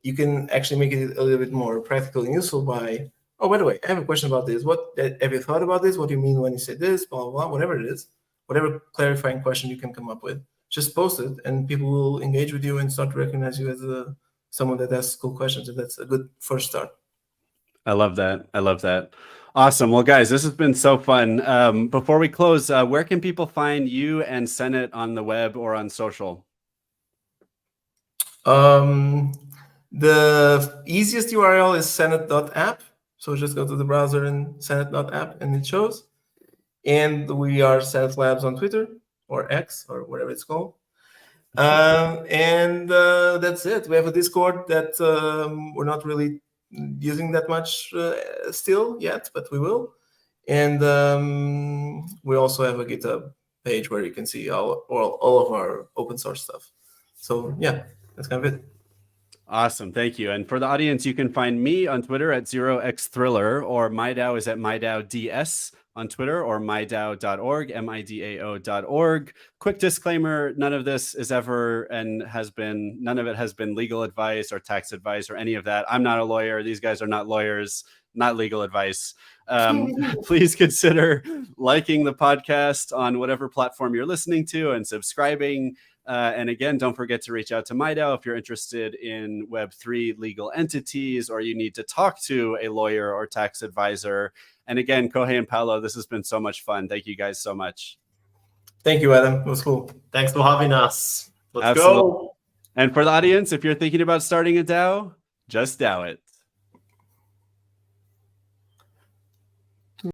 you can actually make it a little bit more practical and useful by, oh, by the way, I have a question about this. What have you thought about this? What do you mean when you say this? Blah, blah, blah, whatever it is, whatever clarifying question you can come up with, just post it, and people will engage with you and start to recognize you as someone that asks cool questions. And that's a good first start. I love that. I love that. Awesome. Well, guys, this has been so fun. Before we close, where can people find you and Senate on the web or on social? The easiest URL is senate.app. So just go to the browser and senate.app and it shows. And we are Senate Labs on Twitter or X or whatever it's called. And that's it. We have a Discord that we're not really using that much still yet, but we will. And we also have a GitHub page where you can see all of our open source stuff. So yeah, that's kind of it. Awesome. Thank you. And for the audience, you can find me on Twitter at 0xthriller, or MyDAO is at MyDAODS on Twitter, or mydao.org, MIDAO.org. Quick disclaimer, none of this is ever and none of it has been legal advice or tax advice or any of that. I'm not a lawyer. These guys are not lawyers, not legal advice. Please consider liking the podcast on whatever platform you're listening to and subscribing. And again, don't forget to reach out to MyDAO if you're interested in Web3 legal entities, or you need to talk to a lawyer or tax advisor. And again, Kohei and Paulo, this has been so much fun. Thank you guys so much. Thank you, Adam. It was cool. Thanks for having us. Let's Absolutely. go. And for the audience, if you're thinking about starting a DAO, just DAO it.